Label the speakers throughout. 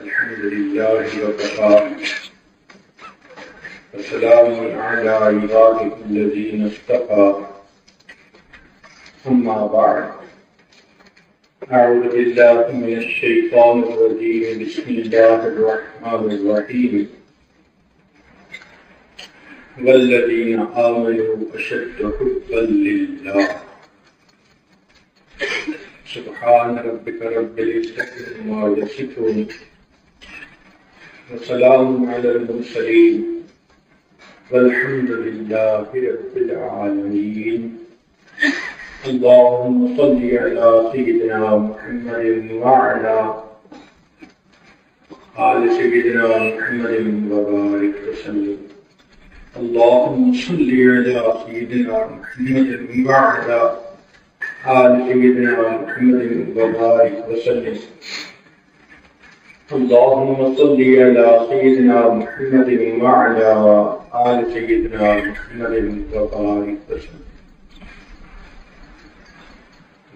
Speaker 1: الحمد لله وكفى وسلام على عباده الذين اصطفى أما بعد أعوذ بالله من الشيطان الرجيم بسم الله الرحمن الرحيم والذين آمنوا أشد حبا لله سبحان ربك رب العزة عما يصفون وسلام على المرسلين والحمد لله رب العالمين اللهم صل على سيدنا محمد وعلى آل سيدنا محمد وبارك وسلم اللهم صل على سيدنا محمد وعلى آل سيدنا محمد وبارك وسلم اللهم صل على سيدنا محمد وعلى آل سيدنا محمد وبارك وسلم.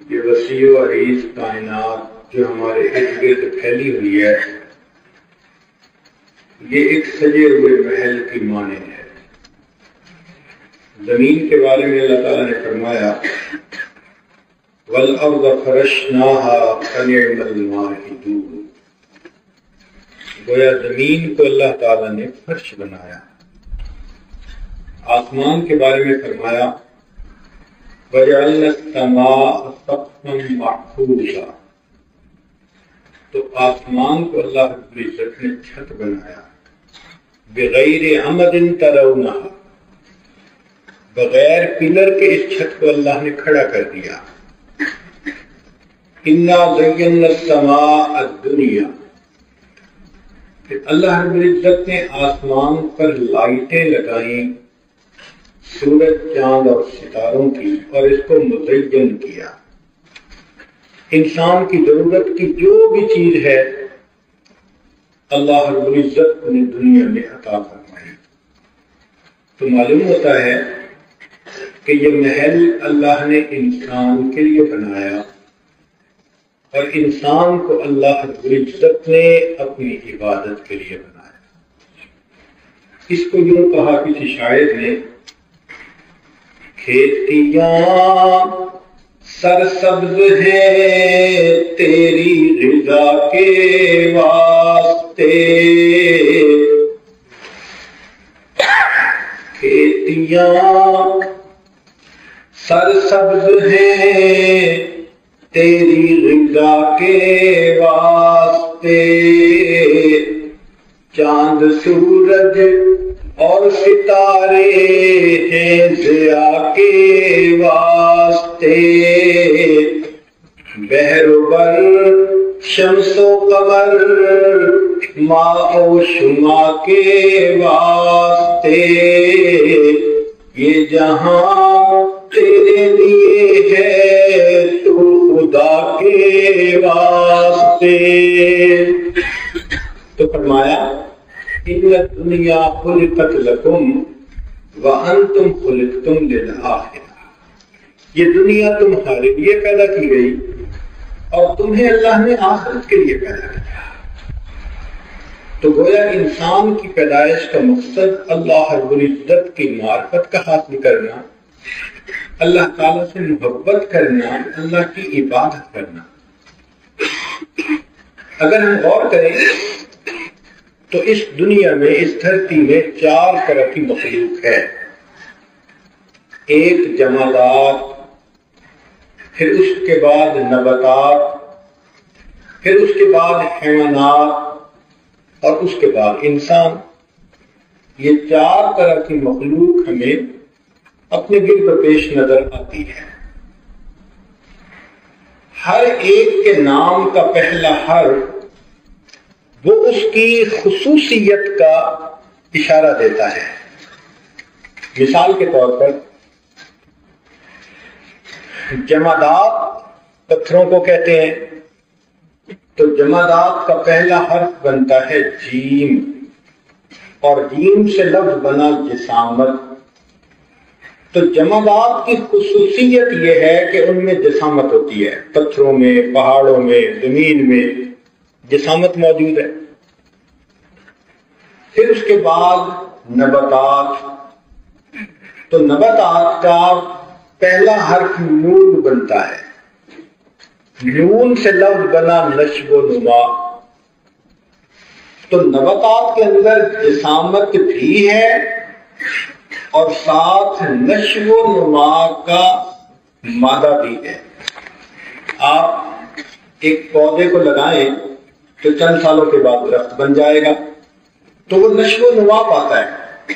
Speaker 1: یہ وسیع و عریض کائنات جو ہمارے ارد گرد پھیلی ہوئی ہے، یہ ایک سجے ہوئے محل کی مانند ہے. زمین کے بارے میں اللہ تعالیٰ نے فرمایا وَالْأَرْضَ فَرَشْنَاهَا فَنِعْمَ الْمَاهِدُونَ. گویا زمین کو اللہ تعالیٰ نے فرش بنایا. آسمان کے بارے میں فرمایا وَجَعَلْنَا السَّمَاءَ سَقْفًا مَحْفُوظًا. تو آسمان کو اللہ رب العزت نے چھت بنایا. بغیر عمد ترونها، بغیر پلر کے اس چھت کو اللہ نے کھڑا کر دیا. اِنَّا زَيَّنَّا السَّمَاءَ الدُّنْيَا. پھر اللہ رب العزت نے آسمان پر لائٹیں لگائیں سورج چاند اور ستاروں کی، اور اس کو مزین کیا. انسان کی ضرورت کی جو بھی چیز ہے اللہ رب العزت نے دنیا میں عطا فرمائی. تو معلوم ہوتا ہے کہ یہ محل اللہ نے انسان کے لیے بنایا، اور انسان کو اللہ رب العزت نے اپنی عبادت کے لیے بنایا. اس کو یوں کہا کسی شاعر نے، کھیتیاں سرسبز ہیں تیری رضا کے واسطے، کھیتیاں سرسبز ہیں تیری رضا کے واسطے، چاند سورج اور ستارے ہیں ضیاء کے واسطے، بحر و بر شمس و قمر ماء و شما کے واسطے، یہ جہاں تیرے لیے ہے تو خدا کے واسطے. تو فرمایا ان الدنیا خلقت لکم وانتم خلقتم للآخرہ. یہ دنیا تمہارے لیے پیدا کی گئی اور تمہیں اللہ نے آخرت کے لیے پیدا کیا. تو گویا انسان کی پیدائش کا مقصد اللہ رب العزت کی معرفت کا حاصل کرنا، اللہ تعالیٰ سے محبت کرنا، اللہ کی عبادت کرنا. اگر ہم غور کریں تو اس دنیا میں، اس دھرتی میں 4 طرح کی مخلوق ہے. ایک جمادات، پھر اس کے بعد نباتات، پھر اس کے بعد حیوانات، اور اس کے بعد انسان. یہ 4 طرح کی مخلوق ہمیں اپنے گرد پیش نظر آتی ہے. ہر ایک کے نام کا پہلا حرف وہ اس کی خصوصیت کا اشارہ دیتا ہے. مثال کے طور پر جمادات پتھروں کو کہتے ہیں، تو جمادات کا پہلا حرف بنتا ہے جیم، اور جیم سے لفظ بنا جسامت. تو جمادات کی خصوصیت یہ ہے کہ ان میں جسامت ہوتی ہے. پتھروں میں، پہاڑوں میں، زمین میں جسامت موجود ہے. پھر اس کے بعد نباتات. تو نباتات کا پہلا حرف نون بنتا ہے. نون سے لفظ بنا نشو و نما. تو نباتات کے اندر جسامت بھی ہے اور ساتھ نشو و نما کا مادہ بھی ہے. آپ ایک پودے کو لگائیں تو چند سالوں کے بعد درخت بن جائے گا، تو وہ نشو و نما پاتا ہے.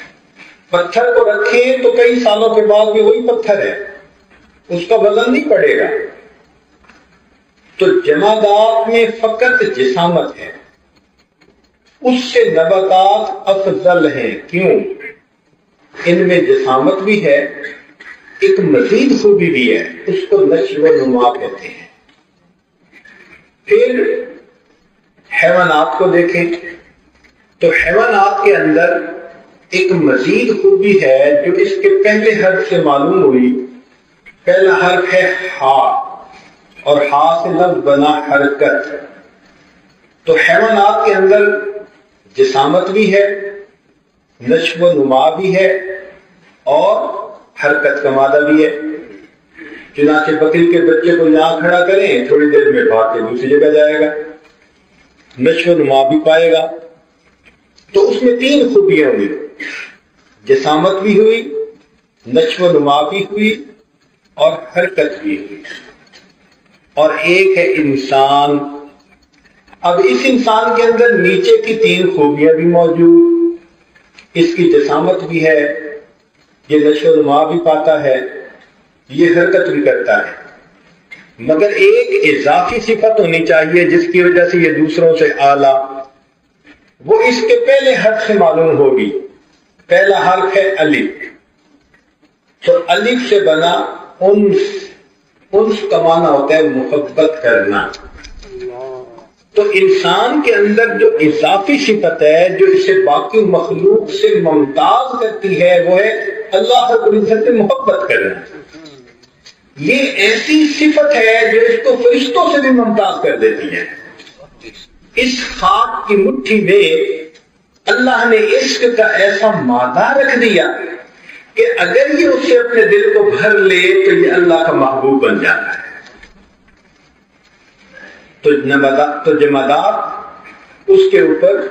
Speaker 1: پتھر کو رکھیں تو کئی سالوں کے بعد بھی وہی پتھر ہے، اس کا وزن نہیں پڑے گا. تو جمادات میں فقط جسامت ہے، اس سے نباتات افضل ہیں. کیوں؟ ان میں جسامت بھی ہے، ایک مزید خوبی بھی ہے، اس کو نشو و نما کہتے ہیں. پھر حیوانات کو دیکھیں تو حیوانات کے اندر ایک مزید خوبی ہے جو اس کے پہلے حرف سے معلوم ہوئی. پہلا حرف ہے ہا، اور ہا سے لفظ بنا حرکت. تو حیوانات کے اندر جسامت بھی ہے، نشو و نما بھی ہے اور حرکت کا مادہ بھی ہے. چنانچہ بکری کے بچے کو یہاں کھڑا کریں، تھوڑی دیر میں بھاگ کے دوسری جگہ جائے گا، نشو و نما بھی پائے گا. تو اس میں تین خوبیاں ہوئی، جسامت بھی ہوئی، نشو و نما بھی ہوئی اور حرکت بھی ہوئی. اور ایک ہے انسان. اب اس انسان کے اندر نیچے کی تین خوبیاں بھی موجود. اس کی جسامت بھی ہے، یہ نشو و نما بھی پاتا ہے، یہ حرکت بھی کرتا ہے. مگر ایک اضافی صفت ہونی چاہیے جس کی وجہ سے یہ دوسروں سے اعلیٰ، وہ اس کے پہلے حرف سے معلوم ہوگی. پہلا حرف ہے الف. تو الف سے بنا انس. انس کا معنی ہوتا ہے محبت کرنا. تو انسان کے اندر جو اضافی صفت ہے جو اسے باقی مخلوق سے ممتاز کرتی ہے وہ ہے اللہ رب العزت سے محبت کرنا. یہ ایسی صفت ہے جو اس کو فرشتوں سے بھی ممتاز کر دیتی ہے. اس خاک کی مٹھی میں اللہ نے عشق کا ایسا مادہ رکھ دیا کہ اگر یہ اسے اپنے دل کو بھر لے تو یہ اللہ کا محبوب بن جاتا ہے. تو جمادات اس کے اوپر،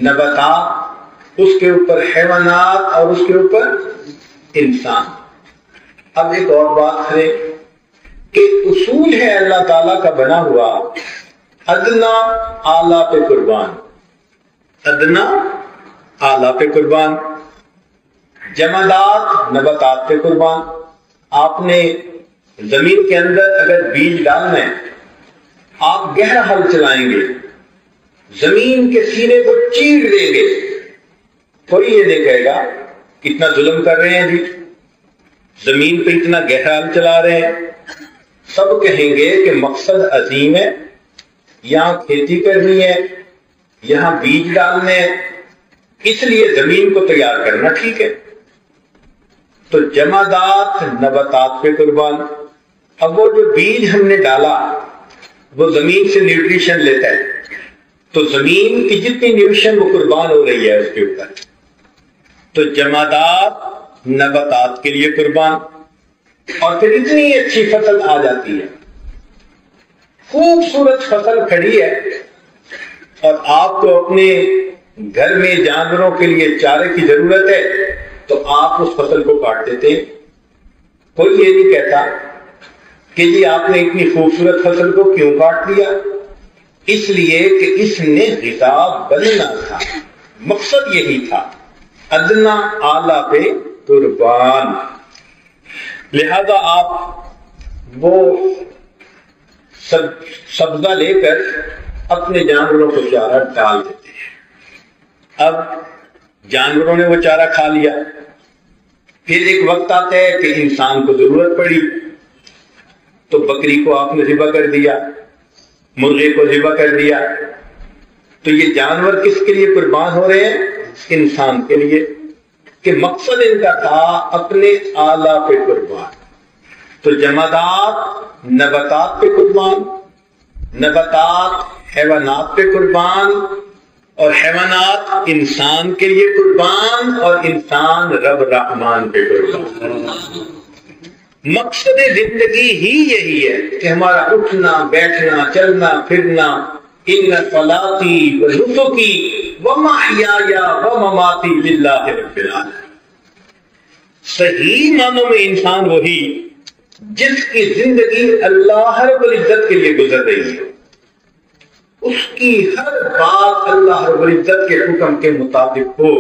Speaker 1: نباتات اس کے اوپر، حیوانات اور اس کے اوپر انسان. اب ایک اور بات کریں کہ اصول ہے اللہ تعالیٰ کا بنا ہوا ادنا اعلیٰ پہ قربان. ادنا اعلیٰ پہ قربان، جمادات نباتات پہ قربان. آپ نے زمین کے اندر اگر بیج ڈالنا ہے، آپ گہرا ہل چلائیں گے، زمین کے سینے کو چیر دیں گے، کوئی یہ نہیں کہے گا کتنا ظلم کر رہے ہیں جی، زمین پہ اتنا گہرا ہل چلا رہے ہیں. سب کہیں گے کہ مقصد عظیم ہے، یہاں کھیتی کرنی ہے، یہاں بیج ڈالنے ہیں، اس لیے زمین کو تیار کرنا ٹھیک ہے. تو جمادات نباتات پہ قربان. اب وہ جو بیج ہم نے ڈالا وہ زمین سے نیوٹریشن لیتا ہے، تو زمین کی جتنی نیوٹریشن وہ قربان ہو رہی ہے اس کے اوپر. تو جمادات نباتات کے لیے قربان. اور پھر اتنی اچھی فصل آ جاتی ہے، خوبصورت فصل کھڑی ہے، اور آپ کو اپنے گھر میں جانوروں کے لیے چارے کی ضرورت ہے تو آپ اس فصل کو کاٹ دیتے ہیں. کوئی یہ نہیں کہتا کہ جی آپ نے اتنی خوبصورت فصل کو کیوں کاٹ دیا. اس لیے کہ اس نے غذا بننا تھا، مقصد یہی تھا، ادنا اعلیٰ پہ قربان. لہذا آپ وہ سبزہ لے کر اپنے جانوروں کو چارہ ڈال دیتے ہیں. اب جانوروں نے وہ چارہ کھا لیا، پھر ایک وقت آتا ہے کہ انسان کو ضرورت پڑی تو بکری کو آپ نے ذبح کر دیا، مرغے کو ذبح کر دیا. تو یہ جانور کس کے لیے قربان ہو رہے ہیں؟ انسان کے لیے، کہ مقصد ان کا تھا اپنے اعلیٰ پہ قربان. تو جمادات نباتات پہ قربان، نباتات حیوانات پہ قربان، اور حیوانات انسان کے لیے قربان اور انسان رب رحمان پہ قربان. مقصد زندگی ہی یہی ہے کہ ہمارا اٹھنا بیٹھنا چلنا پھرنا ان صلاتی و نسکی و محیای و مماتی للہ رب العالمین. صحیح معنوں میں انسان وہی جس کی زندگی اللہ رب العزت کے لیے گزر رہی ہے، اس کی ہر بات اللہ رب العزت کے حکم کے مطابق ہو.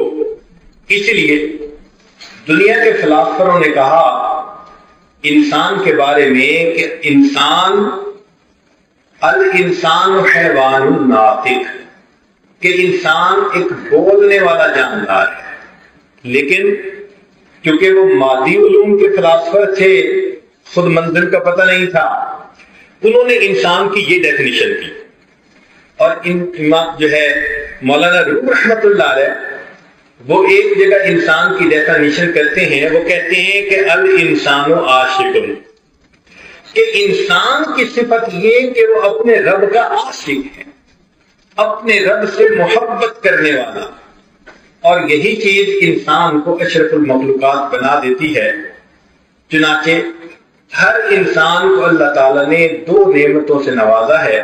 Speaker 1: اس لیے دنیا کے فلاسفروں نے کہا انسان کے بارے میں کہ الانسان حیوان ناطق، کہ انسان ایک بولنے والا جاندار ہے. لیکن کیونکہ وہ مادی علوم کے فلاسفر تھے، خود منزل کا پتہ نہیں تھا، انہوں نے انسان کی یہ ڈیفینیشن کی. اور جو ہے مولانا روم رحمۃ اللہ علیہ وہ ایک جگہ انسان کی ڈیفینیشن کرتے ہیں، وہ کہتے ہیں کہ الانسان عاشق، کہ انسان کی صفت یہ کہ وہ اپنے رب کا عاشق ہے، اپنے رب سے محبت کرنے والا. اور یہی چیز انسان کو اشرف المخلوقات بنا دیتی ہے. چنانچہ ہر انسان کو اللہ تعالیٰ نے 2 نعمتوں سے نوازا ہے،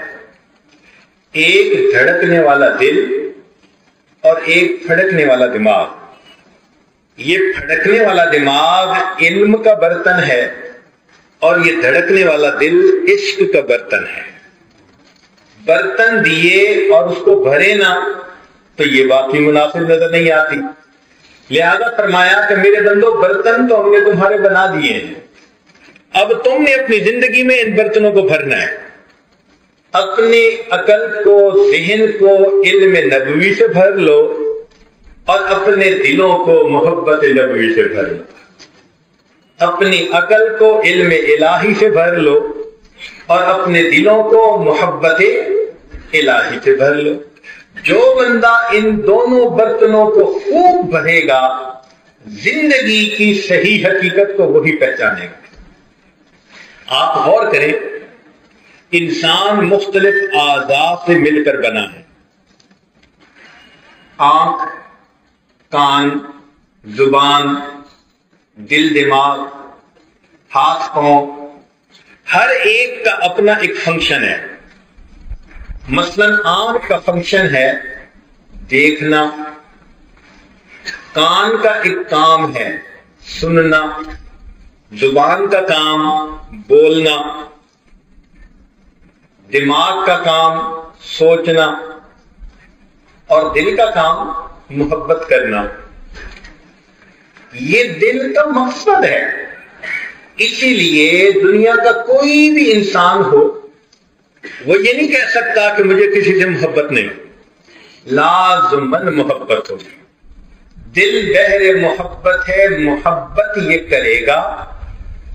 Speaker 1: ایک دھڑکنے والا دل اور ایک پھڑکنے والا دماغ. یہ پھڑکنے والا دماغ علم کا برتن ہے اور یہ دھڑکنے والا دل عشق کا برتن ہے. برتن دیے اور اس کو بھرے نہ تو یہ بات بھی مناسب نظر نہیں آتی. لہذا فرمایا کہ میرے بندو برتن تو ہم نے تمہارے بنا دیے ہیں، اب تم نے اپنی زندگی میں ان برتنوں کو بھرنا ہے. اپنی عقل کو ذہن کو علم نبوی سے بھر لو اور اپنے دلوں کو محبت نبوی سے بھر لو. اپنی عقل کو علم الہی سے بھر لو اور اپنے دلوں کو محبت الہی سے بھر لو. جو بندہ ان دونوں برتنوں کو خوب بھرے گا زندگی کی صحیح حقیقت کو وہی پہچانے گا. آپ غور کریں، انسان مختلف اعضاء سے مل کر بنا ہے. آنکھ، کان، زبان، دل، دماغ، ہاتھ، پاؤں، ہر ایک کا اپنا ایک فنکشن ہے. مثلا آنکھ کا فنکشن ہے دیکھنا، کان کا ایک کام ہے سننا، زبان کا کام بولنا، دماغ کا کام سوچنا اور دل کا کام محبت کرنا. یہ دل کا مقصد ہے. اسی لیے دنیا کا کوئی بھی انسان ہو وہ یہ نہیں کہہ سکتا کہ مجھے کسی سے محبت نہیں، لازماً محبت ہوگی. دل بحر محبت ہے، محبت یہ کرے گا.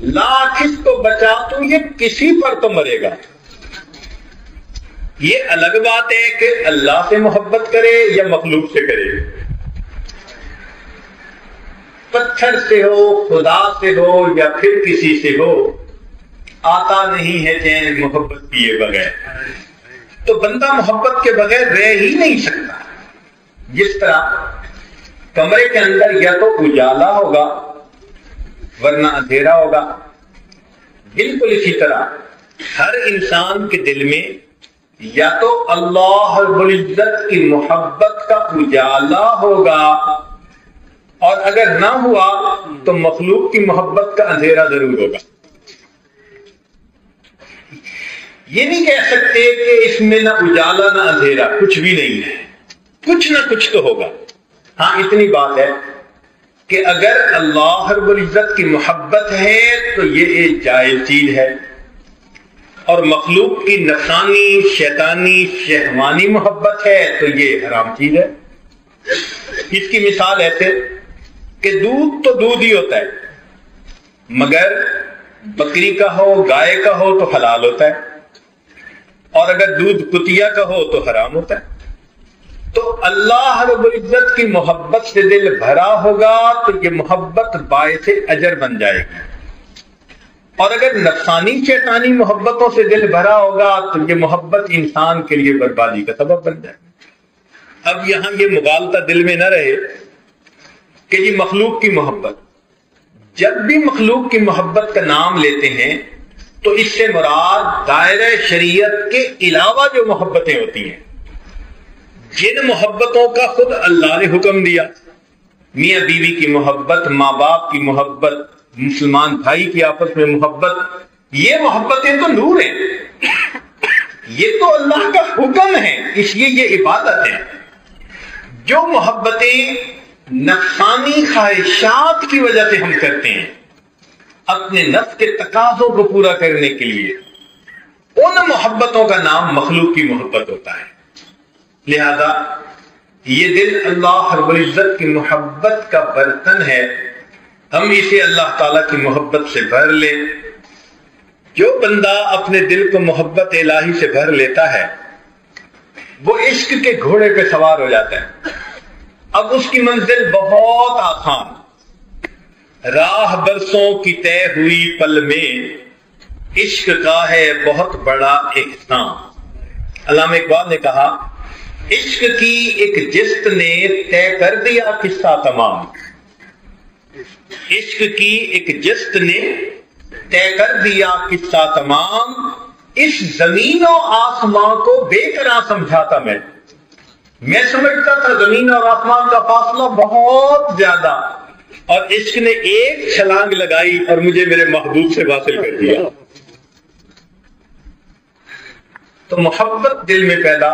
Speaker 1: لاکھ اس کو بچا تو یہ کسی پر تو مرے گا. یہ الگ بات ہے کہ اللہ سے محبت کرے یا مخلوق سے کرے، پتھر سے ہو، خدا سے ہو یا پھر کسی سے ہو، آتا نہیں ہے چین محبت کیے بغیر. تو بندہ محبت کے بغیر رہ ہی نہیں سکتا. جس طرح کمرے کے اندر یا تو اجالا ہوگا ورنہ اندھیرا ہوگا، بالکل اسی طرح ہر انسان کے دل میں یا تو اللہ رب العزت کی محبت کا اجالا ہوگا، اور اگر نہ ہوا تو مخلوق کی محبت کا اندھیرا ضرور ہوگا. یہ نہیں کہہ سکتے کہ اس میں نہ اجالا نہ اندھیرا، کچھ بھی نہیں ہے، کچھ نہ کچھ تو ہوگا. ہاں اتنی بات ہے کہ اگر اللہ رب العزت کی محبت ہے تو یہ ایک جائز چیز ہے، اور مخلوق کی نفسانی شیطانی شہوانی محبت ہے تو یہ حرام چیز ہے. اس کی مثال ایسے کہ دودھ تو دودھ ہی ہوتا ہے، مگر بکری کا ہو گائے کا ہو تو حلال ہوتا ہے، اور اگر دودھ کتیا کا ہو تو حرام ہوتا ہے. تو اللہ رب العزت کی محبت سے دل بھرا ہوگا تو یہ محبت باعث اجر بن جائے گی، اور اگر نفسانی شیطانی محبتوں سے دل بھرا ہوگا تو یہ محبت انسان کے لیے بربادی کا سبب بن جائے گی. اب یہاں یہ مغالطہ دل میں نہ رہے کہ یہ مخلوق کی محبت، جب بھی مخلوق کی محبت کا نام لیتے ہیں تو اس سے مراد دائرہ شریعت کے علاوہ جو محبتیں ہوتی ہیں، جن محبتوں کا خود اللہ نے حکم دیا، میاں بیوی کی محبت، ماں باپ کی محبت، مسلمان بھائی کی آپس میں محبت، یہ محبتیں تو نور ہیں، یہ تو اللہ کا حکم ہے، اس لیے یہ عبادت ہے۔ جو محبتیں نفسانی خواہشات کی وجہ سے ہم کرتے ہیں اپنے نفس کے تقاضوں کو پورا کرنے کے لیے، ان محبتوں کا نام مخلوق کی محبت ہوتا ہے۔ لہذا یہ دل اللہ رب العزت کی محبت کا برتن ہے، ہم اسے اللہ تعالیٰ کی محبت سے بھر لیں۔ جو بندہ اپنے دل کو محبت الہی سے بھر لیتا ہے وہ عشق کے گھوڑے پہ سوار ہو جاتا ہے۔ اب اس کی منزل بہت آسان، راہ برسوں کی طے ہوئی پل میں عشق کا ہے بہت بڑا احسان۔ علامہ اقبال نے کہا عشق کی ایک جست نے طے کر دیا قصہ تمام، عشق کی ایک جست نے طے کر دیا قصہ تمام، اس زمین و آسمان کو بے قرار سمجھاتا میں سمجھتا تھا زمین اور آسمان کا فاصلہ بہت زیادہ، اور عشق نے ایک چھلانگ لگائی اور مجھے میرے محبوب سے واصل کر دیا۔ تو محبت دل میں پیدا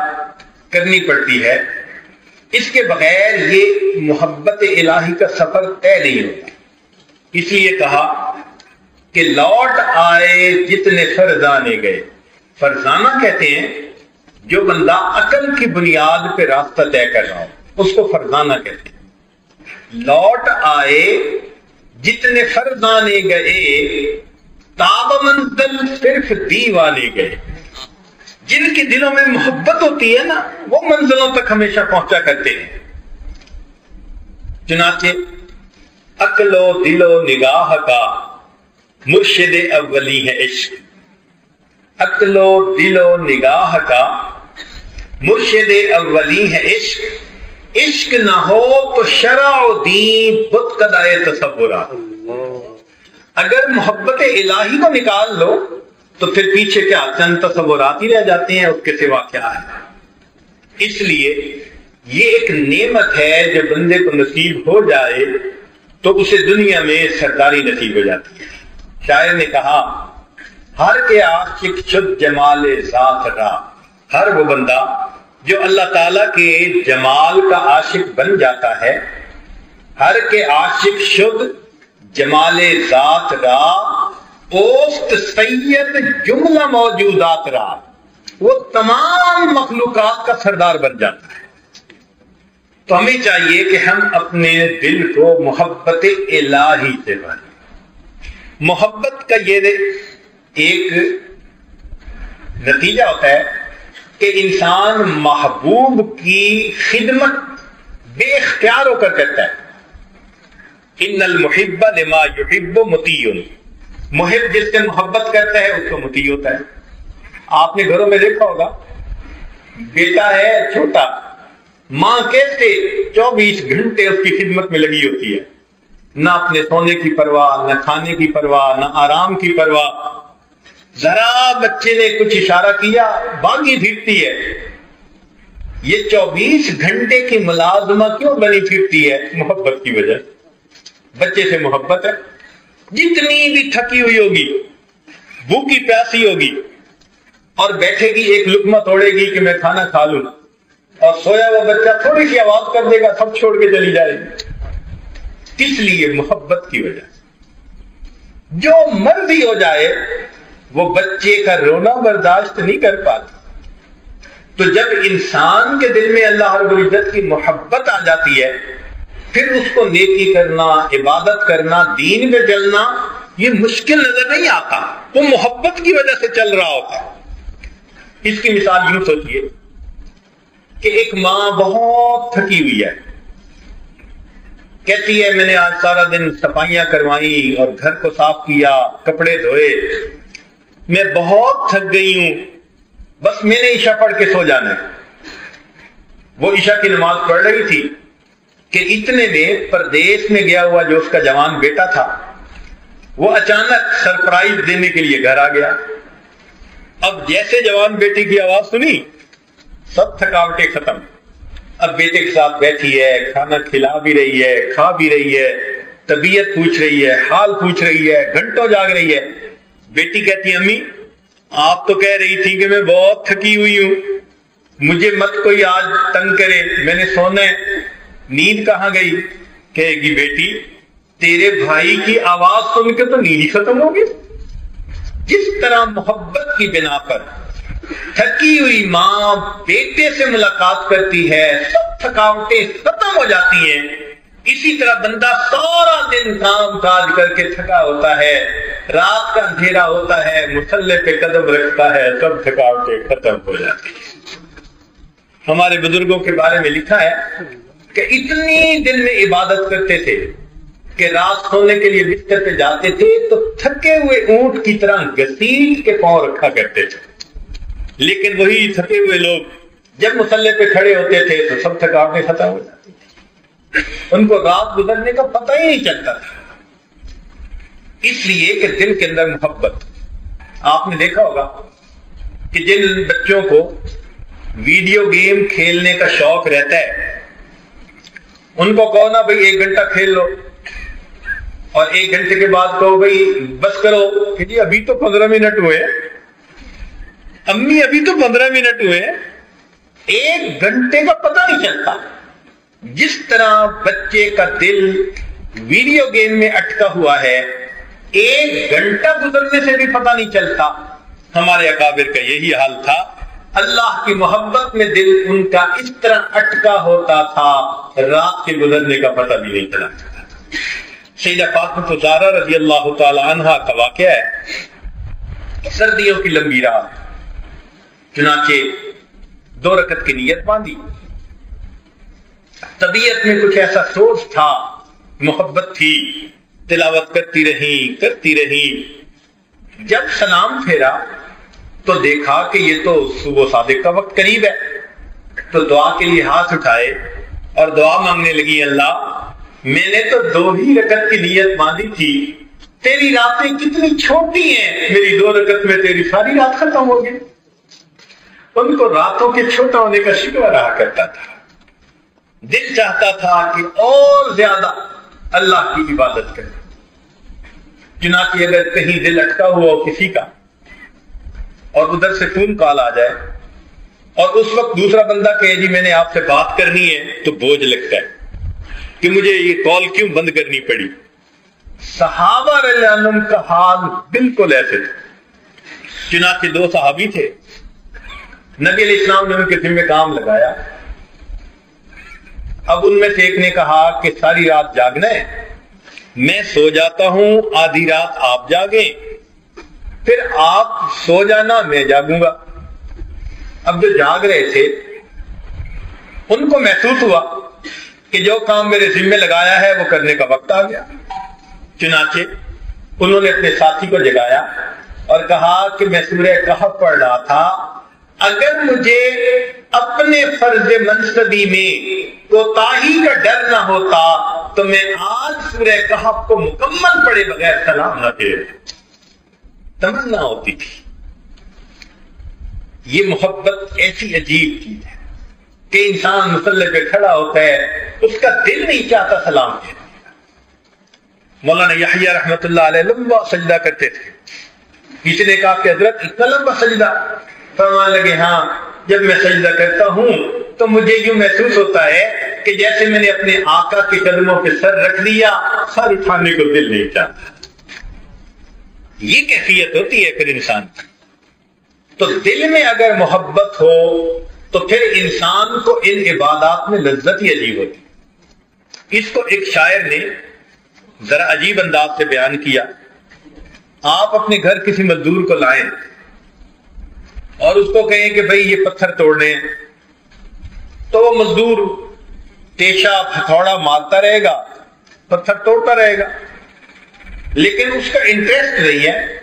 Speaker 1: کرنی پڑتی ہے، اس کے بغیر یہ محبت الہی کا سفر طے نہیں ہوتا۔ اس لیے کہا کہ لوٹ آئے جتنے فرزانے گئے، فرزانہ کہتے ہیں جو بندہ عقل کی بنیاد پہ راستہ طے کر رہا ہو اس کو فرزانہ کہتے ہیں۔ لوٹ آئے جتنے فرزانے گئے، تاب منزل صرف دیوانے گئے۔ جن کے دلوں میں محبت ہوتی ہے نا وہ منزلوں تک ہمیشہ پہنچا کرتے ہیں۔ چنانچہ عقل و دل و نگاہ کا مرشد اولی ہے عشق، عقل و دل و نگاہ کا مرشد اولی ہے عشق، عشق نہ ہو تو شرع و دین بت قدائے تصورات۔ اگر محبت الہی کو نکال لو تو پھر پیچھے کیا چند تصورات ہی رہ جاتے ہیں، اس کے سوا کیا ہے۔ اس لیے یہ ایک نعمت ہے جو بندے کو نصیب ہو جائے تو اسے دنیا میں سرداری نصیب ہو جاتی ہے۔ شاعر نے کہا ہر کے عاشق شد جمال ذات را، ہر وہ بندہ جو اللہ تعالیٰ کے جمال کا عاشق بن جاتا ہے، ہر کے عاشق شد جمال ذات را، اوست سید جملہ موجودات را، وہ تمام مخلوقات کا سردار بن جاتا ہے۔ تو ہمیں چاہیے کہ ہم اپنے دل کو محبت الہی سے بھریں۔ محبت کا یہ ایک نتیجہ ہوتا ہے کہ انسان محبوب کی خدمت بے اختیار ہو کر کرتا ہے۔ ان المحب لما یحب مطیع، محب جس سے محبت کرتا ہے اس کو مطیع ہوتا ہے۔ آپ نے گھروں میں دیکھا ہوگا بیٹا ہے چھوٹا، ماں کیسے 24 گھنٹے اس کی خدمت میں لگی ہوتی ہے، نہ اپنے سونے کی پرواہ، نہ کھانے کی پرواہ، نہ آرام کی پرواہ۔ ذرا بچے نے کچھ اشارہ کیا بانگی پھرتی ہے۔ یہ 24 گھنٹے کی ملازمہ کیوں بنی پھرتی ہے؟ محبت کی وجہ، بچے سے محبت ہے۔ جتنی بھی تھکی ہوئی ہوگی، بھوکی پیاسی ہوگی، اور بیٹھے گی ایک لقمہ توڑے گی کہ میں کھانا کھا لوں، اور سویا ہوا بچہ تھوڑی سی آواز کر دے گا سب چھوڑ کے چلی جائے گی۔ اس لیے محبت کی وجہ جو مرضی ہو جائے وہ بچے کا رونا برداشت نہیں کر پاتی۔ تو جب انسان کے دل میں اللہ رب العزت کی محبت آ جاتی ہے پھر اس کو نیکی کرنا، عبادت کرنا، دین پہ چلنا یہ مشکل نظر نہیں آتا، وہ محبت کی وجہ سے چل رہا ہوتا ہے۔ اس کی مثال یوں سوچئے کہ ایک ماں بہت تھکی ہوئی ہے، کہتی ہے میں نے آج سارا دن صفائیاں کروائی اور گھر کو صاف کیا، کپڑے دھوئے، میں بہت تھک گئی ہوں، بس میں نے عشاء پڑھ کے سو جانا ہے۔ وہ عشاء کی نماز پڑھ رہی تھی کہ اتنے میں پردیس میں گیا ہوا جو اس کا جوان بیٹا تھا وہ اچانک سرپرائز دینے کے لیے گھر آ گیا. اب جیسے جوان بیٹے کی آواز سنی سب تھکاوٹیں ختم. اب بیٹے کے ساتھ بیٹھی ہے, کھانا کھلا بھی رہی ہے, کھا بھی رہی ہے, طبیعت پوچھ رہی ہے, حال پوچھ رہی ہے, گھنٹوں جاگ رہی ہے. بیٹی کہتی امی آپ تو کہہ رہی تھی کہ میں بہت تھکی ہوئی ہوں, مجھے مت کوئی آج تنگ کرے, میں نے سونا ہے, نیند کہاں گئی؟ کہے گی بیٹی تیرے بھائی کی آواز سن کے تو نیند ہی ختم ہوگی. جس طرح محبت کی بنا پر تھکی ہوئی ماں بیٹے سے ملاقات کرتی ہے سب تھکاوٹیں ختم ہو جاتی ہیں, اسی طرح بندہ سارا دن کام کاج کر کے تھکا ہوتا ہے, رات کا اندھیرا ہوتا ہے, مصلے پہ قدم رکھتا ہے, سب تھکاوٹیں ختم ہو جاتی ہیں. ہمارے بزرگوں کے بارے میں لکھا ہے کہ اتنی دن میں عبادت کرتے تھے کہ رات سونے کے لیے بستر پہ جاتے تھے تو تھکے ہوئے اونٹ کی طرح گھسیٹ کے پاؤں رکھا کرتے تھے. لیکن وہی تھکے ہوئے لوگ جب مصلے پہ کھڑے ہوتے تھے تو سب تھکاوٹیں ختم ہو جاتی تھی, ان کو رات گزرنے کا پتہ ہی نہیں چلتا تھا. اس لیے کہ دل کے اندر محبت. آپ نے دیکھا ہوگا کہ جن بچوں کو ویڈیو گیم کھیلنے کا شوق رہتا ہے ان کو کہو نا بھائی 1 گھنٹہ کھیل لو, اور 1 گھنٹے کے بعد کہو بھائی بس کرو کہ جی ابھی تو 15 منٹ ہوئے, امی ابھی تو 15 منٹ ہوئے, 1 گھنٹے کا پتہ نہیں چلتا. جس طرح بچے کا دل ویڈیو گیم میں اٹکا ہوا ہے 1 گھنٹہ گزرنے سے بھی پتہ نہیں چلتا, ہمارے اکابر کا یہی حال تھا. اللہ کی محبت میں دل ان کا اس طرح اٹکا ہوتا تھا رات کے گزرنے کا پتہ بھی نہیں چلا. سیدہ فاطمہ زہرا رضی اللہ تعالی عنہا کا واقعہ ہے. سردیوں کی لمبی رات, چنانچہ 2 رکعت کی نیت باندھی. طبیعت میں کچھ ایسا سوچ تھا, محبت تھی, تلاوت کرتی رہی. جب سلام پھیرا تو دیکھا کہ یہ تو صبح صادق کا وقت قریب ہے, تو دعا کے لیے ہاتھ اٹھائے اور دعا مانگنے لگی, اللہ میں نے تو 2 ہی رکعت کی نیت باندھی تھی, تیری راتیں کتنی چھوٹی ہیں, میری 2 رکعت میں تیری ساری رات ختم ہو گئی. ان کو راتوں کے چھوٹا ہونے کا شکوہ رہا کرتا تھا. دل چاہتا تھا کہ اور زیادہ اللہ کی عبادت کرے. چنانچہ اگر کہیں دل اٹکا ہوا ہو کسی کا اور ادھر سے فون کال آ جائے اور اس وقت دوسرا بندہ کہے جی میں نے آپ سے بات کرنی ہے, تو بوجھ لگتا ہے کہ مجھے یہ کال کیوں بند کرنی پڑی. صحابہ رضی اللہ عنہم کا حال بالکل ایسے تھا. چنانچہ 2 صحابی تھے, نبی علیہ السلام نے ان کے ذمہ کام لگایا. اب ان میں سے ایک نے کہا کہ ساری رات جاگنا ہے, میں سو جاتا ہوں, آدھی رات آپ جاگیں, پھر آپ سو جانا میں جاگوں گا. اب جو جاگ رہے تھے ان کو محسوس ہوا کہ جو کام میرے ذمہ لگایا ہے وہ کرنے کا وقت آ گیا. چنانچہ انہوں نے اپنے ساتھی کو جگایا اور کہا کہ میں سورہ کہف پڑھ رہا تھا, اگر مجھے اپنے فرض منصبی میں کوتاہی کا ڈر نہ ہوتا تو میں آج سورہ کہف کو مکمل پڑھے بغیر سلام نہ دے. تمنا ہوتی تھی. یہ محبت ایسی عجیب چیز ہے کہ انسان مصلے پہ کھڑا ہوتا ہے اس کا دل نہیں چاہتا سلام دے. مولانا یحییٰ رحمۃ اللہ علیہ لمبا سجدہ کرتے تھے. کسی نے کہا کہ حضرت اتنا لمبا سجدہ؟ فرمانے لگے ہاں, جب میں سجدہ کرتا ہوں تو مجھے یوں محسوس ہوتا ہے کہ جیسے میں نے اپنے آقا کے قدموں پہ سر رکھ دیا, سر اٹھانے کو دل نہیں چاہتا. یہ کیفیت ہوتی ہے پھر انسان کی. تو دل میں اگر محبت ہو تو پھر انسان کو ان عبادات میں لذت ہی عجیب ہوتی. اس کو ایک شاعر نے ذرا عجیب انداز سے بیان کیا. آپ اپنے گھر کسی مزدور کو لائیں اور اس کو کہیں کہ بھئی یہ پتھر توڑنے, تو وہ مزدور تیشہ ہتھوڑا مارتا رہے گا, پتھر توڑتا رہے گا, لیکن اس کا انٹرسٹ نہیں ہے.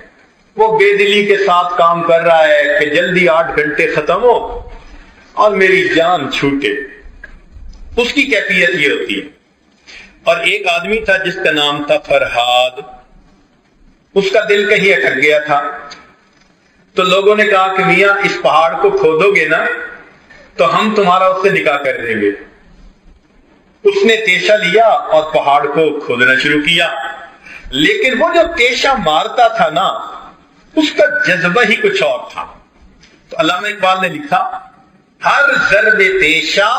Speaker 1: وہ بے دلی کے ساتھ کام کر رہا ہے کہ جلدی 8 گھنٹے ختم ہو اور میری جان چھوٹے. اس کی کیفیت یہ ہوتی ہے. اور ایک آدمی تھا جس کا نام تھا فرحاد. اس کا دل کہیں اٹک گیا تھا. تو لوگوں نے کہا کہ میاں اس پہاڑ کو کھودو گے نا تو ہم تمہارا اس سے نکاح کر دیں گے. اس نے تیشہ لیا اور پہاڑ کو کھودنا شروع کیا. لیکن وہ جو تیشہ مارتا تھا نا اس کا جذبہ ہی کچھ اور تھا. تو علامہ اقبال نے لکھا ہر ضرب تیشہ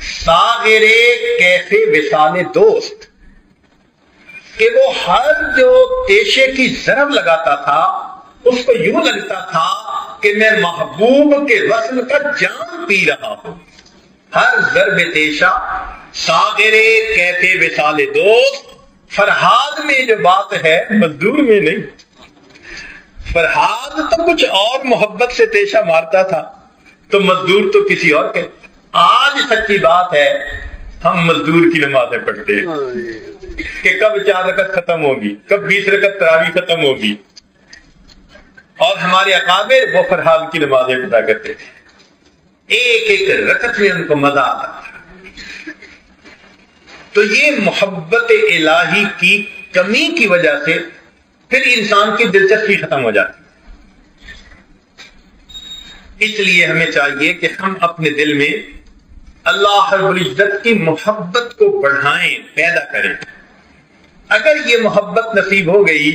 Speaker 1: ساغرے کیفے وصال دوست، کہ وہ ہر جو تیشے کی ضرب لگاتا تھا اس کو یوں لگتا تھا کہ میں محبوب کے وصل کا جام پی رہا ہوں. ہر ضرب تیشہ ساغرے کیفے وصال دوست. فرحاد میں جو بات ہے مزدور میں نہیں. فرحاد تو کچھ اور محبت سے تیشہ مارتا تھا تو مزدور تو کسی اور کے. آج سچی بات ہے ہم مزدور کی نمازیں پڑھتے ہیں کہ کب 4 رکعت ختم ہوگی، کب 20 رکعت تراویح ختم ہوگی. اور ہمارے اکابر وہ فرحاد کی نمازیں پڑھا کرتے تھے. ایک ایک رکعت میں ان کو مزہ آتا تھا. تو یہ محبت الہی کی کمی کی وجہ سے پھر انسان کی دلچسپی ختم ہو جاتی. اس لیے ہمیں چاہیے کہ ہم اپنے دل میں اللہ رب العزت کی محبت کو بڑھائیں، پیدا کریں. اگر یہ محبت نصیب ہو گئی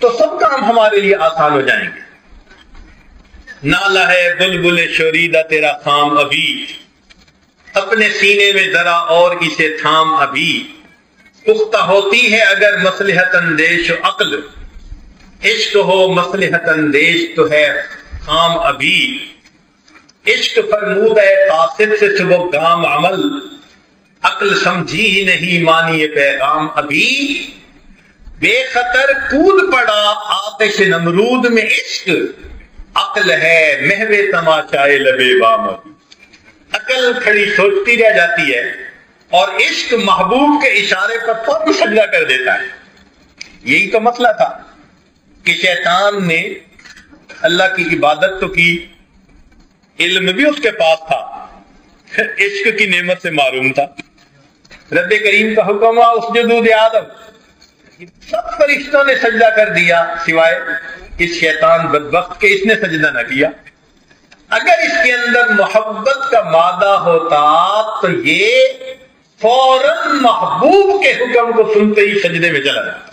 Speaker 1: تو سب کام ہمارے لیے آسان ہو جائیں گے. نالا ہے بلبل شوریدہ تیرا خام ابھی، اپنے سینے میں ذرا اور اسے تھام ابھی. پختہ ہوتی ہے اگر مصلحت اندیش و عقل، عشق ہو مصلحت اندیش تو ہے خام ابھی. عشق فرمود ہے قاصد سے صبح گام عمل، عقل سمجھی ہی نہیں مانی پیغام ابھی. بے خطر کود پڑا آتش نمرود میں عشق، عقل ہے محو تماشائے لبے بام ابھی. عقل کھڑی سوچتی رہ جاتی ہے اور عشق محبوب کے اشارے پر فوراً سجدہ کر دیتا ہے. یہی تو مسئلہ تھا کہ شیطان نے اللہ کی عبادت تو کی، علم بھی اس کے پاس تھا، عشق کی نعمت سے معروم تھا. رب کریم کا حکم ہوا اسجدوا لآدم، سب فرشتوں نے سجدہ کر دیا سوائے اس شیطان بدبخت کے، اس نے سجدہ نہ کیا. اگر اس کے اندر محبت کا مادہ ہوتا تو یہ فوراً محبوب کے حکم کو سنتے ہی سجدے میں چلا جاتا.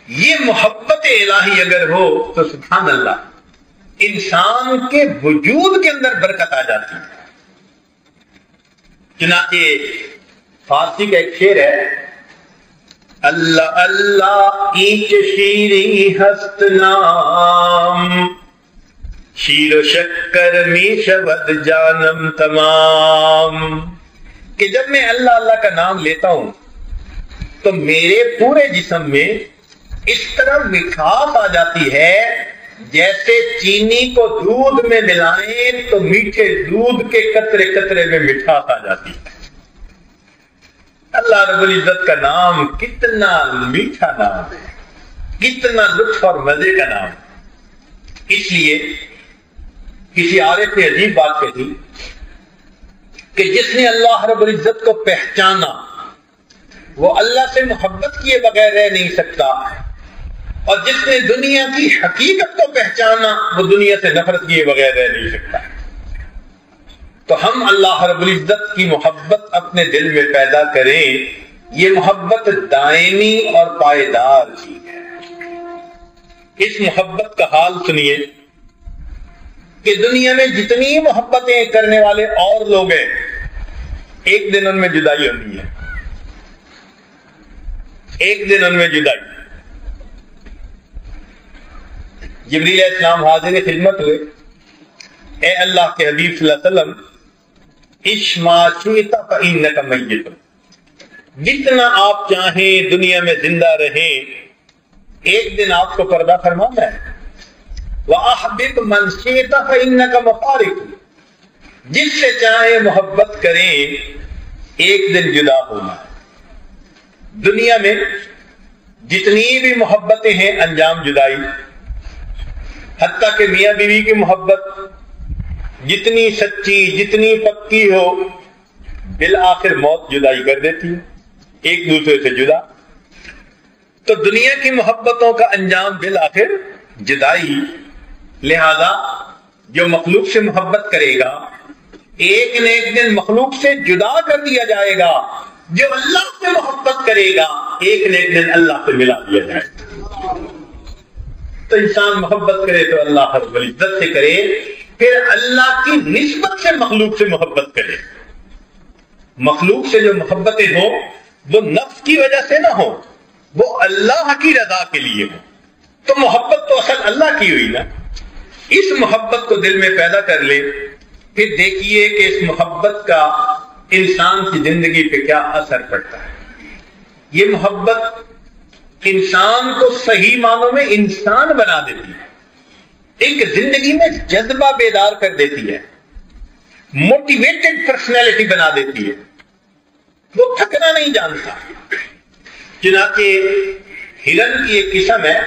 Speaker 1: یہ محبت الہی اگر ہو تو سبحان اللہ انسان کے وجود کے اندر برکت آ جاتی ہے. چنانچہ فارسی کا ایک شعر ہے، اللہ اللہ اینچ شیریں ہست نام، شیر و شکر می شود جانم تمام. کہ جب میں اللہ اللہ کا نام لیتا ہوں تو میرے پورے جسم میں اس طرح مٹھاس آ جاتی ہے جیسے چینی کو دودھ میں ملائیں تو میٹھے دودھ کے قطرے قطرے میں مٹھاس آ جاتی ہے. اللہ رب العزت کا نام کتنا میٹھا نام ہے، کتنا لطف اور مزے کا نام ہے. اس لیے کسی عارف نے عجیب بات کہی کہ جس نے اللہ رب العزت کو پہچانا وہ اللہ سے محبت کیے بغیر رہ نہیں سکتا، اور جس نے دنیا کی حقیقت کو پہچانا وہ دنیا سے نفرت کیے بغیر رہ نہیں سکتا. تو ہم اللہ رب العزت کی محبت اپنے دل میں پیدا کریں. یہ محبت دائمی اور پائیدار چیز ہے. اس محبت کا حال سنیے کہ دنیا میں جتنی محبتیں کرنے والے اور لوگ ہیں ایک دن ان میں جدائی ہوتی ہے. ایک دن ان میں جدائی. جبریل علیہ السلام حاضر خدمت ہوئے، اے اللہ کے حبیب صلی اللہ علیہ وسلم اشما شئت فإنک میت، جتنا آپ چاہیں دنیا میں زندہ رہیں ایک دن آپ کو پردہ فرمانا ہے. وَأَحْبِبْ مَنْ شِئْتَ فَإِنَّكَ مُفَارِقٌ، جس سے چاہے محبت کریں ایک دن جدا ہونا ہے. دنیا میں جتنی بھی محبتیں ہیں انجام جدائی. حتیٰ کہ میاں بیوی کی محبت جتنی سچی جتنی پکی ہو بالآخر موت جدائی کر دیتی ہے، ایک دوسرے سے جدا. تو دنیا کی محبتوں کا انجام بالآخر جدائی. لہذا جو مخلوق سے محبت کرے گا ایک نہ ایک دن مخلوق سے جدا کر دیا جائے گا. جو اللہ سے محبت کرے گا ایک نہ ایک دن اللہ سے ملا دیا جائے گا. تو انسان محبت کرے تو اللہ رب العزت سے کرے، پھر اللہ کی نسبت سے مخلوق سے محبت کرے. مخلوق سے جو محبتیں ہوں وہ نفس کی وجہ سے نہ ہو، وہ اللہ کی رضا کے لیے ہو. تو محبت تو اصل اللہ کی ہوئی نا. اس محبت کو دل میں پیدا کر لے، پھر دیکھیے کہ اس محبت کا انسان کی زندگی پہ کیا اثر پڑتا ہے. یہ محبت انسان کو صحیح معنوں میں انسان بنا دیتی ہے، ایک زندگی میں جذبہ بیدار کر دیتی ہے، موٹیویٹڈ پرسنالٹی بنا دیتی ہے. وہ تھکنا نہیں جانتا. چنانچہ ہرن کی ایک قسم ہے،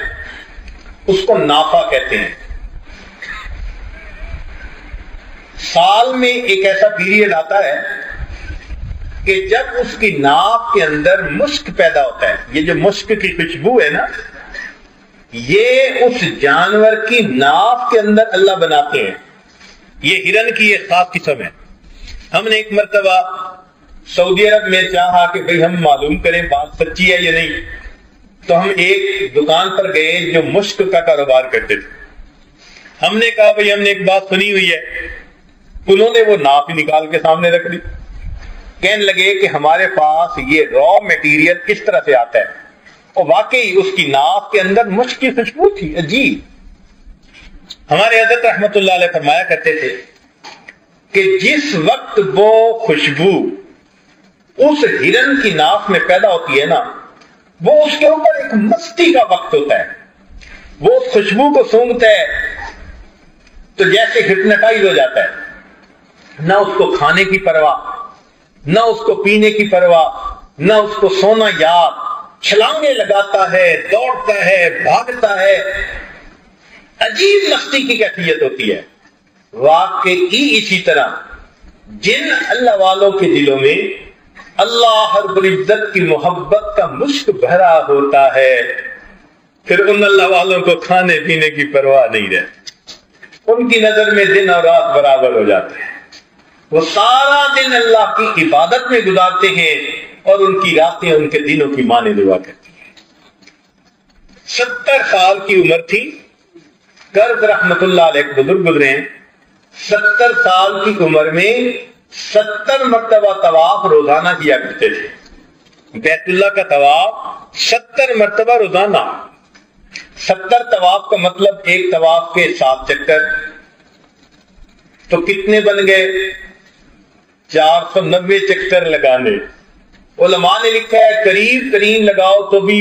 Speaker 1: اس کو نافا کہتے ہیں. سال میں ایک ایسا پیریڈ آتا ہے کہ جب اس کی ناک کے اندر مشک پیدا ہوتا ہے. یہ جو مشک کی خوشبو ہے نا، یہ اس جانور کی ناک کے اندر اللہ بناتے ہیں. یہ ہرن کی ایک خاص قسم ہے. ہم نے ایک مرتبہ سعودی عرب میں چاہا کہ بھئی ہم معلوم کریں بات سچی ہے یا نہیں، تو ہم ایک دکان پر گئے جو مشک کا کاروبار کرتے تھے. ہم نے کہا بھئی ہم نے ایک بات سنی ہوئی ہے. انہوں نے وہ ناپ نکال کے سامنے رکھ دی. کہنے لگے کہ ہمارے پاس یہ را میٹیریل کس طرح سے آتا ہے. اور واقعی اس کی ناک کے اندر مشک کی خوشبو تھی عجیب. ہمارے حضرت رحمت اللہ علیہ فرمایا کرتے تھے کہ جس وقت وہ خوشبو اس ہرن کی ناک میں پیدا ہوتی ہے نا، وہ اس کے اوپر ایک مستی کا وقت ہوتا ہے. وہ اس خوشبو کو سونگتا ہے تو جیسے ہپنوٹائز ہو جاتا ہے. نہ اس کو کھانے کی پرواہ، نہ اس کو پینے کی پرواہ، نہ اس کو سونا یاد. چھلانگیں لگاتا ہے، دوڑتا ہے، بھاگتا ہے. عجیب مستی کی کیفیت ہوتی ہے. واقعی اسی طرح جن اللہ والوں کے دلوں میں اللہ رب العزت کی محبت کا مشک بھرا ہوتا ہے، پھر ان اللہ والوں کو کھانے پینے کی پرواہ نہیں رہتی. ان کی نظر میں دن اور رات برابر ہو جاتے ہیں. وہ سارا دن اللہ کی عبادت میں گزارتے ہیں اور ان کی راتیں ان کے دنوں کی مانے دعا کرتی ہیں. 70 سال کی عمر تھی. کرد رحمت اللہ علیہ بزرگ گزرے ہیں. 70 سال کی عمر میں 70 مرتبہ طواف روزانہ کیا کرتے تھے. بیت اللہ کا طواف 70 مرتبہ روزانہ. 70 طواف کا مطلب ایک طواف کے 7 چکر. تو کتنے بن گئے؟ 490 چکر لگانے. علماء نے لکھا ہے قریب ترین لگاؤ تو بھی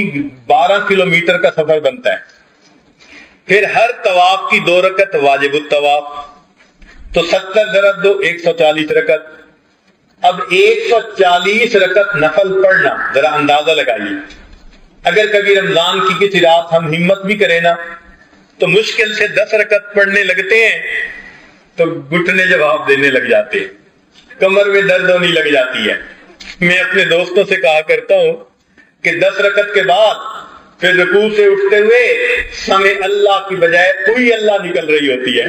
Speaker 1: 12 کلومیٹر کا سفر بنتا ہے. پھر ہر طواف کی 2 رکعت واجب الطواف. تو 70 ضرب 2 140 رکعت. اب 140 رکعت نفل پڑھنا، ذرا اندازہ لگائیے. اگر کبھی رمضان کی کسی رات ہم ہمت بھی کریں نا تو مشکل سے 10 رکعت پڑھنے لگتے ہیں تو گھٹنے جواب دینے لگ جاتے ہیں، کمر میں درد ہونی لگ جاتی ہے. میں اپنے دوستوں سے کہا کرتا ہوں کہ 10 رکعت کے بعد پھر رکوع سے اٹھتے ہوئے سمے اللہ کی بجائے کوئی اللہ نکل رہی ہوتی ہے.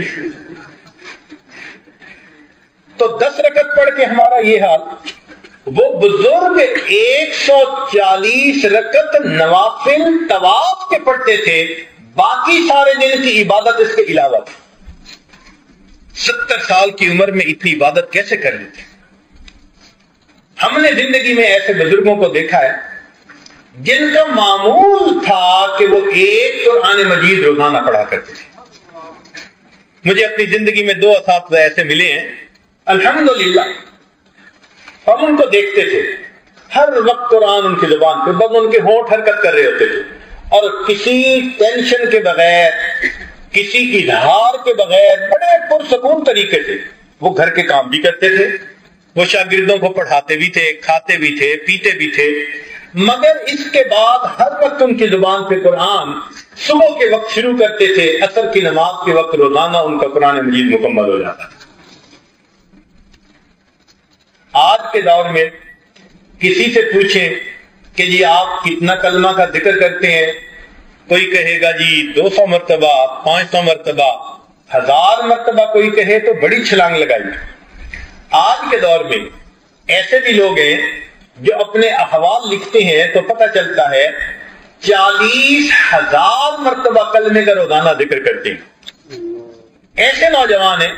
Speaker 1: تو 10 رکعت پڑھ کے ہمارا یہ حال. وہ بزرگ 140 رکعت نوافل طواف کے پڑھتے تھے، باقی سارے دن کی عبادت اس کے علاوہ تھی. 70 سال کی عمر میں اتنی عبادت کیسے کر لیتے؟ ہم نے زندگی میں ایسے بزرگوں کو دیکھا ہے جن کا معمول تھا کہ وہ ایک قرآن مجید روزانہ پڑھا کرتے تھے. مجھے اپنی زندگی میں 2 اساتذہ ایسے ملے ہیں الحمدللہ. ہم ان کو دیکھتے تھے ہر وقت قرآن ان کی زبان پہ، بس ان کے ہونٹ حرکت کر رہے ہوتے تھے اور کسی ٹینشن کے بغیر، کسی اظہار کے بغیر بڑے پرسکون طریقے سے وہ گھر کے کام بھی کرتے تھے. وہ شاگردوں کو پڑھاتے بھی تھے، کھاتے بھی تھے، پیتے بھی تھے. مگر اس کے بعد ہر وقت ان کی زبان پہ قرآن. صبح کے وقت شروع کرتے تھے، عصر کی نماز کے وقت روزانہ ان کا قرآن مجید مکمل ہو جاتا تھا. آج کے دور میں کسی سے پوچھیں کہ جی آپ کتنا کلمہ کا ذکر کرتے ہیں، کوئی کہے گا جی 200 مرتبہ، 500 مرتبہ، 1000 مرتبہ، کوئی کہے تو بڑی چھلانگ لگائی۔ آج کے دور میں ایسے بھی لوگ ہیں جو اپنے احوال لکھتے ہیں تو پتہ چلتا ہے 40,000 مرتبہ کلمے کا روزانہ ذکر کرتے ہیں۔ ایسے نوجوان ہیں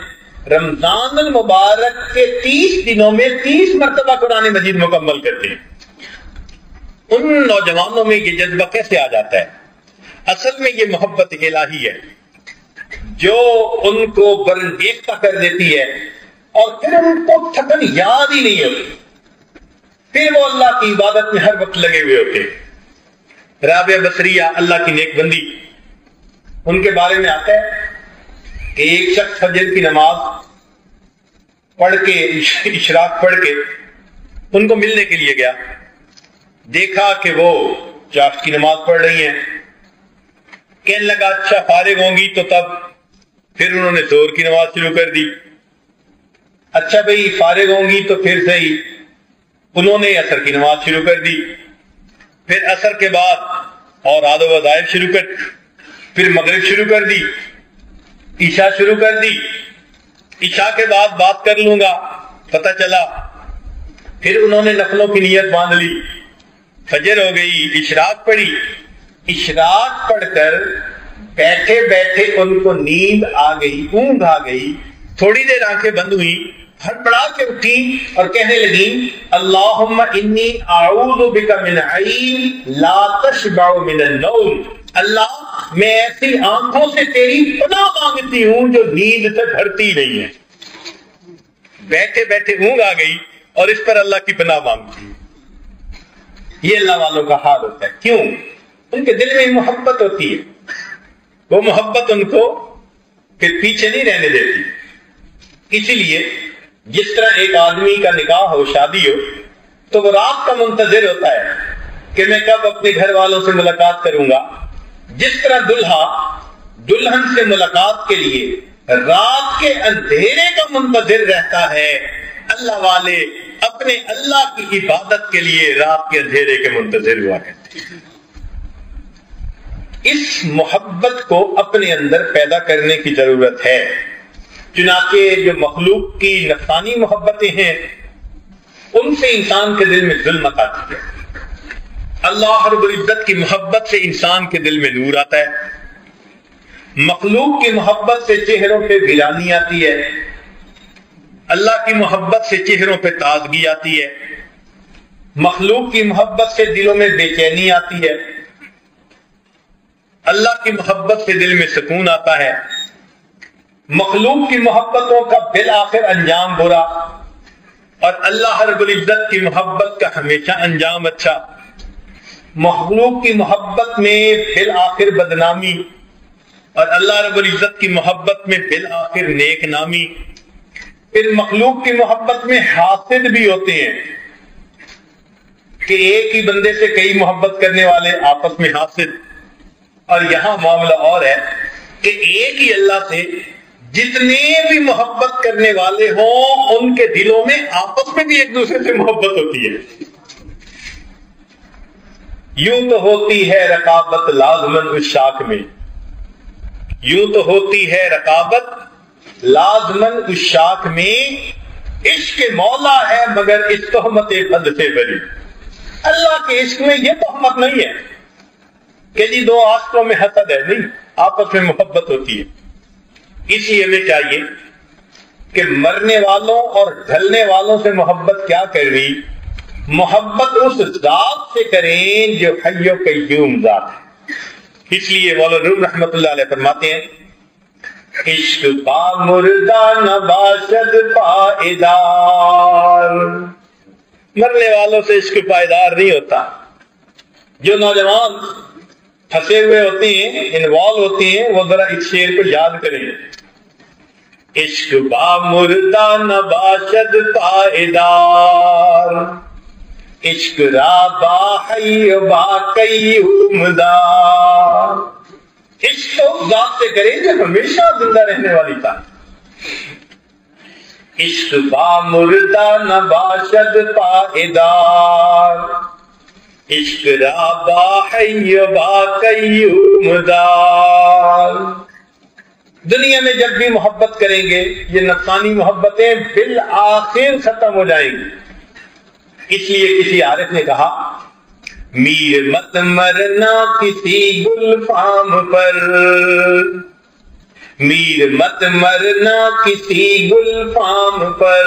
Speaker 1: رمضان المبارک کے 30 دنوں میں 30 مرتبہ قرآن مجید مکمل کرتے ہیں۔ ان نوجوانوں میں یہ جذبہ کیسے آ جاتا ہے؟ اصل میں یہ محبت الہی ہے جو ان کو برانگیختہ کر دیتی ہے، اور پھر ان کو تھکن یاد ہی نہیں ہوتی، پھر وہ اللہ کی عبادت میں ہر وقت لگے ہوئے ہوتے ہیں۔ رابعہ بصریہ اللہ کی نیک بندی، ان کے بارے میں آتا ہے کہ ایک شخص فجر کی نماز پڑھ کے، اشراق پڑھ کے ان کو ملنے کے لیے گیا، دیکھا کہ وہ چاش کی نماز پڑھ رہی ہیں، کہنے لگا اچھا فارغ ہوں گی تو تب، پھر انہوں نے ظہر کی نماز شروع کر دی، اچھا بھئی فارغ ہوں گی تو پھر صحیح، انہوں نے عصر کی نماز شروع کر دی، پھر عصر کے بعد اور آد و وظائف شروع کر، پھر مغرب شروع کر دی، عشاء شروع کر دی، عشاء کے بعد بات کر لوں گا، پتہ چلا پھر انہوں نے نفلوں کی نیت باندھ لی، فجر ہو گئی، اشراق پڑھی، اشراق پڑھ کر بیٹھے بیٹھے ان کو نیند آ گئی، اونگ آ گئی، تھوڑی دیر آنکھیں بند ہوئی، ہڑبڑا کے اٹھی اور کہنے لگی اللہم انی اعوذ بک من عین لا تشبع من النوم، اللہ میں ایسی آنکھوں سے تیری پناہ مانگتی ہوں جو نیند سے بھرتی نہیں ہے۔ بیٹھے بیٹھے اونگ آ گئی اور اس پر اللہ کی پناہ مانگتی ہوں۔ یہ اللہ والوں کا حال ہوتا ہے۔ کیوں؟ ان کے دل میں محبت ہوتی ہے، وہ محبت ان کو پھر پیچھے نہیں رہنے دیتی۔ اسی لیے جس طرح ایک آدمی کا نکاح ہو، شادی ہو، تو وہ رات کا منتظر ہوتا ہے کہ میں کب اپنے گھر والوں سے ملاقات کروں گا، جس طرح دلہا دلہن سے ملاقات کے لیے رات کے اندھیرے کا منتظر رہتا ہے، اللہ والے اپنے اللہ کی عبادت کے لیے رات کے اندھیرے کے منتظر ہوا کرتے ہیں۔ اس محبت کو اپنے اندر پیدا کرنے کی ضرورت ہے، چنانچہ جو مخلوق کی نفسانی محبتیں ہیں ان سے انسان کے دل میں ظلمت آتی ہے، اللہ رب العزت کی محبت سے انسان کے دل میں نور آتا ہے، مخلوق کی محبت سے چہروں پہ ویرانی آتی ہے، اللہ کی محبت سے چہروں پہ تازگی آتی ہے، مخلوق کی محبت سے دلوں میں بے چینی آتی ہے، اللہ کی محبت سے دل میں سکون آتا ہے، مخلوق کی محبتوں کا بالآخر انجام برا اور اللہ رب العزت کی محبت کا ہمیشہ انجام اچھا۔ مخلوق کی محبت میں بالآخر بدنامی اور اللہ رب العزت کی محبت میں بالآخر نیک نامی۔ پھر مخلوق کی محبت میں حاسد بھی ہوتے ہیں کہ ایک ہی بندے سے کئی محبت کرنے والے آپس میں حاسد، اور یہاں معاملہ اور ہے کہ ایک ہی اللہ سے جتنے بھی محبت کرنے والے ہوں ان کے دلوں میں آپس میں بھی ایک دوسرے سے محبت ہوتی ہے۔ یوں تو ہوتی ہے رقابت لازمن عشاق میں، یوں تو ہوتی ہے رقابت لازمن عشاق میں، عشق مولا ہے مگر اس تہمت بد سے بری۔ اللہ کے عشق میں یہ تہمت نہیں ہے کہ جی دو عاشقوں میں حسد ہے، نہیں، آپس میں محبت ہوتی ہے۔ اس لیے ہمیں چاہیے کہ مرنے والوں اور ڈھلنے والوں سے محبت کیا کرنی، محبت اس ذات سے کریں جو حی و قیوم ذات ہے۔ اس لیے مولانا روم رحمۃ اللہ علیہ فرماتے ہیں عشق پا مردہ نباشد پائیدار، مرنے والوں سے عشق پائیدار نہیں ہوتا۔ جو نوجوان پھنسے ہوئے ہوتے ہیں، انوالو ہوتے ہیں، وہ ذرا اس شعر کو یاد کریں، عشق با مردہ نباشد پائیدار، عشق را با حی و با قیوم دار۔ عشق تو ذات سے کریں جو ہمیشہ زندہ رہنے والی ذات۔ عشق با مردہ نباشد پائیدار، عشق را با حی با قیوم دار۔ دنیا میں جب بھی محبت کریں گے یہ نفسانی محبتیں بالآخر ختم ہو جائیں گی۔ اس لیے کسی عارف نے کہا میر مت مرنا کسی گلفام پر، میر مت مرنا کسی گلفام پر،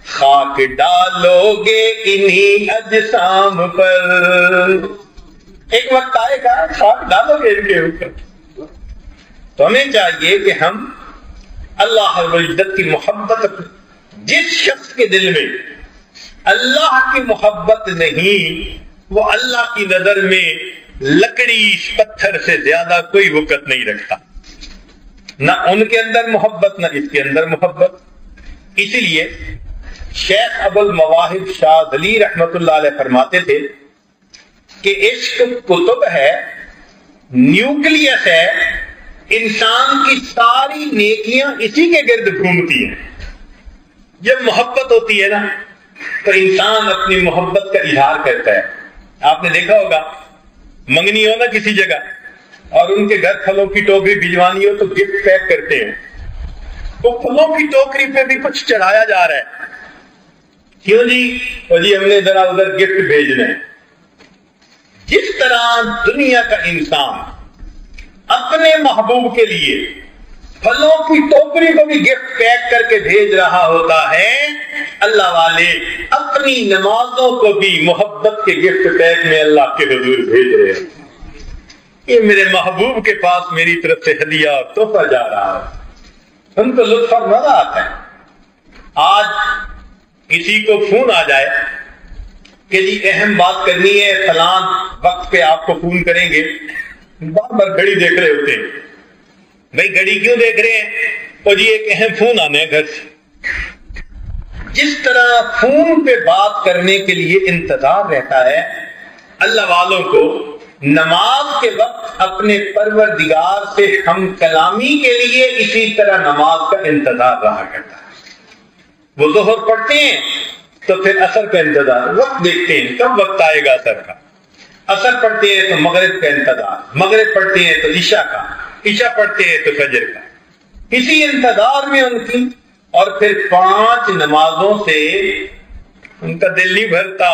Speaker 1: خاک ڈالو گے انہی اجسام پر۔ ایک وقت آئے گا خاک ڈالو گے ان کے اوپر۔ تو ہمیں چاہیے کہ ہم اللہ رب العزت کی محبت، جس شخص کے دل میں اللہ کی محبت نہیں وہ اللہ کی نظر میں لکڑی پتھر سے زیادہ کوئی وقت نہیں رکھتا، نہ ان کے اندر محبت نہ اس کے اندر محبت۔ اسی لیے شیخ ابو المواہب شاذلی رحمت اللہ علیہ فرماتے تھے کہ عشق کتب ہے، نیوکلیس ہے، انسان کی ساری نیکیاں اسی کے گرد گھومتی ہیں۔ جب محبت ہوتی ہے نا تو انسان اپنی محبت کا اظہار کرتا ہے۔ آپ نے دیکھا ہوگا منگنی ہو نا کسی جگہ اور ان کے گھر پھلوں کی ٹوکری بھجوانی ہو تو گفٹ پیک کرتے ہیں، تو پھلوں کی ٹوکری پہ بھی کچھ چڑھایا جا رہا ہے، کیوں جی؟ اور جی ہم نے ذرا ادھر گفٹ بھیجنا ہے۔ جس طرح دنیا کا انسان اپنے محبوب کے لیے پھلوں کی ٹوکری کو بھی گفٹ پیک کر کے بھیج رہا ہوتا ہے، اللہ والے اپنی نمازوں کو بھی محبت کے گفٹ پیک میں اللہ کے حضور بھیج رہے ہیں۔ یہ میرے محبوب کے پاس میری طرف سے ہدیہ اور تحفہ جا رہا ہے، ان کو لطف اور مزہ آتا ہے۔ آج کسی کو فون آ جائے کہ جی اہم بات کرنی ہے، فلاں وقت پہ آپ کو فون کریں گے، بار بار گھڑی دیکھ رہے ہوتے ہیں۔ بھائی گھڑی کیوں دیکھ رہے ہیں؟ اور جی ایک اہم فون آنا ہے گھر سے۔ جس طرح فون پہ بات کرنے کے لیے انتظار رہتا ہے، اللہ والوں کو نماز کے وقت اپنے پروردگار سے ہم کلامی کے لیے اسی طرح نماز کا انتظار رہا کرتا ہے۔ وہ ظہر پڑھتے ہیں تو پھر عصر کا انتظار، وقت دیکھتے ہیں کب وقت آئے گا عصر کا، عصر پڑھتے ہیں تو مغرب کا انتظار، مغرب پڑھتے ہیں تو عشاء کا، عشاء پڑھتے ہیں تو فجر کا، اسی انتظار میں ان کی، اور پھر 5 نمازوں سے ان کا دل نہیں بھرتا۔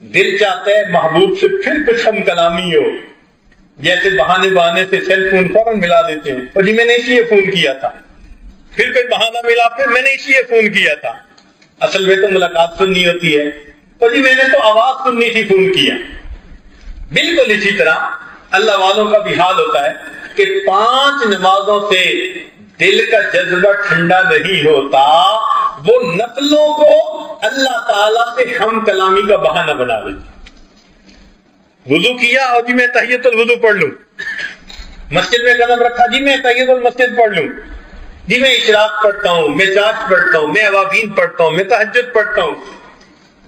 Speaker 1: دل چاہتا ہے محبوب سے پھر کچھ ہم کلامی ہو، جیسے بہانے بہانے سے سیل فون فوراً ملا دیتے ہیں، اور جی میں نے اس لیے فون کیا تھا، پھر کوئی بہانہ ملا، پھر میں نے اس لیے فون کیا تھا۔ اصل میں تو ملاقات سننی ہوتی ہے، اور جی میں نے تو آواز سننی تھی فون کیا۔ بالکل اسی طرح اللہ والوں کا بھی حال ہوتا ہے کہ 5 نمازوں سے دل کا جذبہ ٹھنڈا نہیں ہوتا، وہ نفلوں کو اللہ تعالیٰ سے ہم کلامی کا بہانہ بنا دیتے۔ وضو کیا اور جی میں تحیۃ الوضو پڑھ لوں، مسجد میں قدم رکھا جی میں تحیۃ المسجد پڑھ لوں، جی میں اشراق پڑھتا ہوں، میں چاش پڑھتا ہوں، میں اوابین پڑھتا ہوں، میں تہجد پڑھتا ہوں،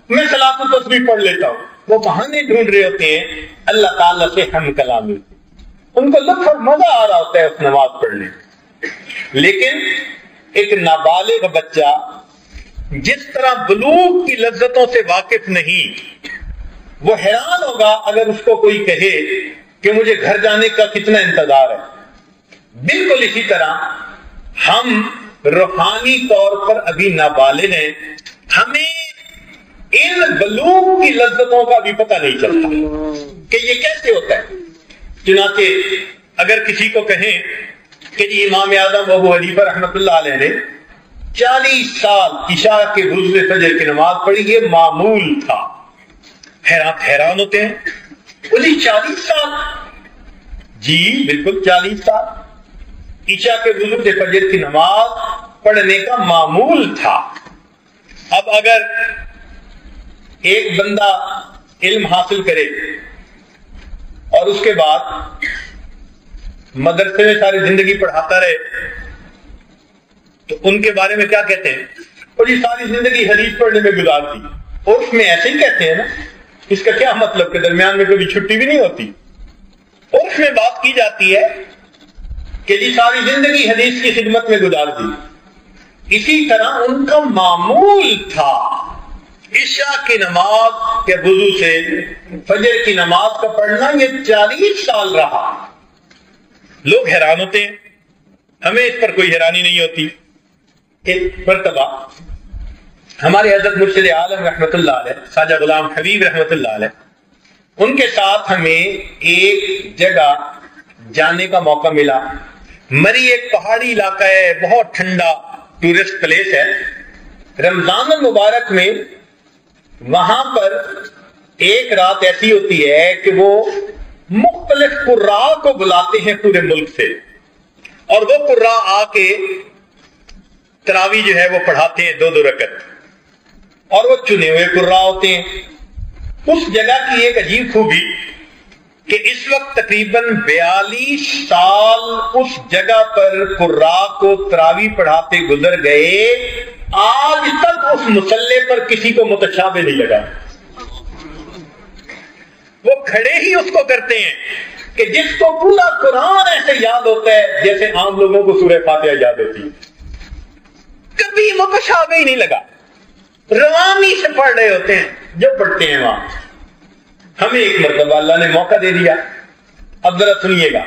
Speaker 1: میں صلاۃ التسبیح پڑھ لیتا ہوں۔ وہ بہانے ڈھونڈ رہے ہوتے ہیں اللہ تعالیٰ سے ہم کلامی، ان کو لطف اور مزہ آ رہا ہوتا ہے اس نماز پڑھنے۔ لیکن ایک نابالغ بچہ جس طرح بلوغ کی لذتوں سے واقف نہیں، وہ حیران ہوگا اگر اس کو کوئی کہے کہ مجھے گھر جانے کا کتنا انتظار ہے۔ بالکل اسی طرح ہم روحانی طور پر ابھی نابالغ ہیں، ہمیں ان بلوغ کی لذتوں کا بھی پتہ نہیں چلتا کہ یہ کیسے ہوتا ہے۔ چنانچہ اگر کسی کو کہیں کہ جی امام اعظم ابو حنیفہ رحمۃ اللہ علیہ نے 40 سال عشاء کے غسل فجر کی نماز پڑھی، یہ معمول تھا، حیران ہوتے ہیں، بولی 40 سال؟ جی بالکل 40 سال عشاء کے غسل فجر کی نماز پڑھنے کا معمول تھا۔ اب اگر ایک بندہ علم حاصل کرے اور اس کے بعد مدرسے میں ساری زندگی پڑھاتا رہے تو ان کے بارے میں کیا کہتے ہیں؟ اور یہ ساری زندگی حدیث پڑھنے میں گزار دی، اور اس میں ایسے ہی کہتے ہیں نا، اس کا کیا مطلب کہ درمیان میں کبھی چھٹی بھی نہیں ہوتی؟ اور اس میں بات کی جاتی ہے کہ جی ساری زندگی حدیث کی خدمت میں گزار دی، اسی طرح ان کا معمول تھا عشاء کی نماز کے وضو سے فجر کی نماز کا پڑھنا، یہ 40 سال رہا۔ لوگ حیران ہوتے ہیں، ہمیں اس پر کوئی حیرانی نہیں ہوتی۔ ایک مرتبہ ہمارے حضرت مرشد عالم رحمت اللہ علیہ، خواجہ غلام حبیب رحمت اللہ علیہ، ان کے ساتھ ہمیں ایک جگہ جانے کا موقع ملا۔ مری ایک پہاڑی علاقہ ہے، بہت ٹھنڈا ٹورسٹ پلیس ہے۔ رمضان المبارک میں وہاں پر ایک رات ایسی ہوتی ہے کہ وہ مختلف قراء کو بلاتے ہیں پورے ملک سے، اور وہ قراء آ کے تراوی جو ہے وہ پڑھاتے ہیں 2 رکعت، اور وہ چنے ہوئے قراء ہوتے ہیں۔ اس جگہ کی ایک عجیب خوبی کہ اس وقت تقریباً 42 سال اس جگہ پر قراء کو تراوی پڑھاتے گزر گئے، آج تک اس مصلے پر کسی کو متشابہ نہیں لگا۔ وہ کھڑے ہی اس کو کرتے ہیں کہ جس کو پورا قرآن ایسے یاد ہوتا ہے جیسے عام لوگوں کو سورہ فاتحہ یاد ہوتی ہے، کبھی متشابہ ہی نہیں لگا، روانی سے پڑھ رہے ہوتے ہیں جو پڑھتے ہیں وہاں۔ ہمیں ایک مرتبہ اللہ نے موقع دے دیا۔ اب ذرا سنیے گا،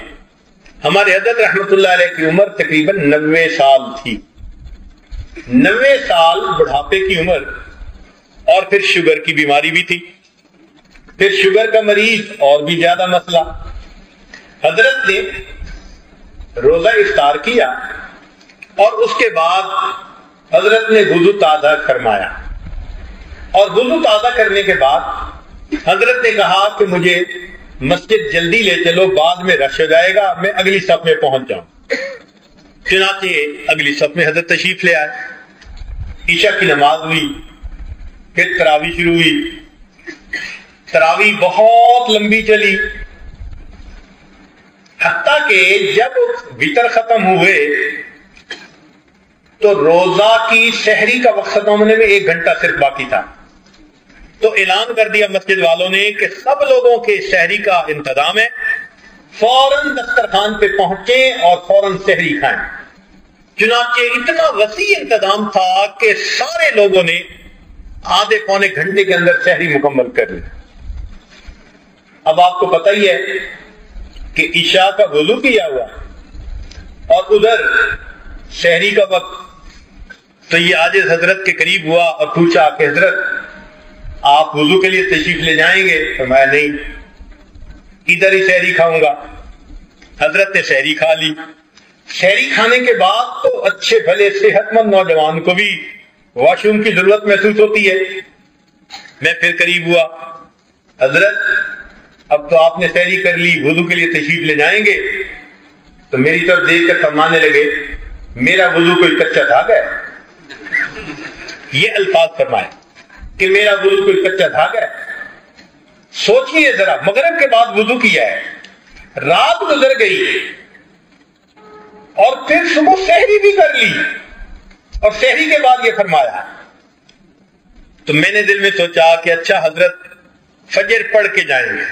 Speaker 1: ہمارے حضرت رحمت اللہ علیہ کی عمر تقریباً 90 سال تھی۔ 90 سال بڑھاپے کی عمر، اور پھر شوگر کی بیماری بھی تھی، پھر شوگر کا مریض اور بھی زیادہ مسئلہ۔ حضرت نے روزہ افطار کیا اور اس کے بعد حضرت نے وضو تازہ فرمایا، اور وضو تازہ کرنے کے بعد حضرت نے کہا کہ مجھے مسجد جلدی لے چلو، بعد میں رش ہو جائے گا، میں اگلی صف میں پہنچ جاؤں۔ چنانچہ اگلی صف میں حضرت تشریف لے آئے، عشاء کی نماز ہوئی، پھر تراوی شروع ہوئی۔ تراوی بہت لمبی چلی، حتیٰ کہ جب وتر ختم ہوئے تو روزہ کی سحری کا وقت ختم ہونے میں 1 گھنٹہ صرف باقی تھا۔ تو اعلان کر دیا مسجد والوں نے کہ سب لوگوں کے سحری کا انتظام ہے، فوراً دسترخوان پہ پہنچیں اور فوراً سحری کھائیں۔ چنانچہ اتنا وسیع انتظام تھا کہ سارے لوگوں نے آدھے پونے گھنٹے کے اندر سحری مکمل کر لی۔ اب آپ کو پتہ ہی ہے کہ عشاء کا وضو کیا ہوا اور ادھر سحری کا وقت، تو یہ عاجز حضرت کے قریب ہوا اور پوچھا کہ حضرت آپ وضو کے لیے تشریف لے جائیں گے؟ فرمایا نہیں، ادھر ہی سحری کھاؤں گا۔ حضرت نے سحری کھا لی۔ سحری کھانے کے بعد تو اچھے بھلے صحت مند نوجوان کو بھی واش روم کی ضرورت محسوس ہوتی ہے۔ میں پھر قریب ہوا، حضرت اب تو آپ نے سحری کر لی، وضو کے لیے تشریف لے جائیں گے؟ تو میری طرف دیکھ کر فرمانے لگے میرا وضو کوئی کچا دھاگا ہے؟ یہ الفاظ فرمائے کہ میرا وضو کوئی کچا دھاگا ہے؟ سوچئے ذرا، مغرب کے بعد وضو کیا ہے، رات گزر گئی اور پھر صبح سحری بھی کر لی، اور سحری کے بعد یہ فرمایا۔ تو میں نے دل میں سوچا کہ اچھا حضرت فجر پڑھ کے جائیں گے۔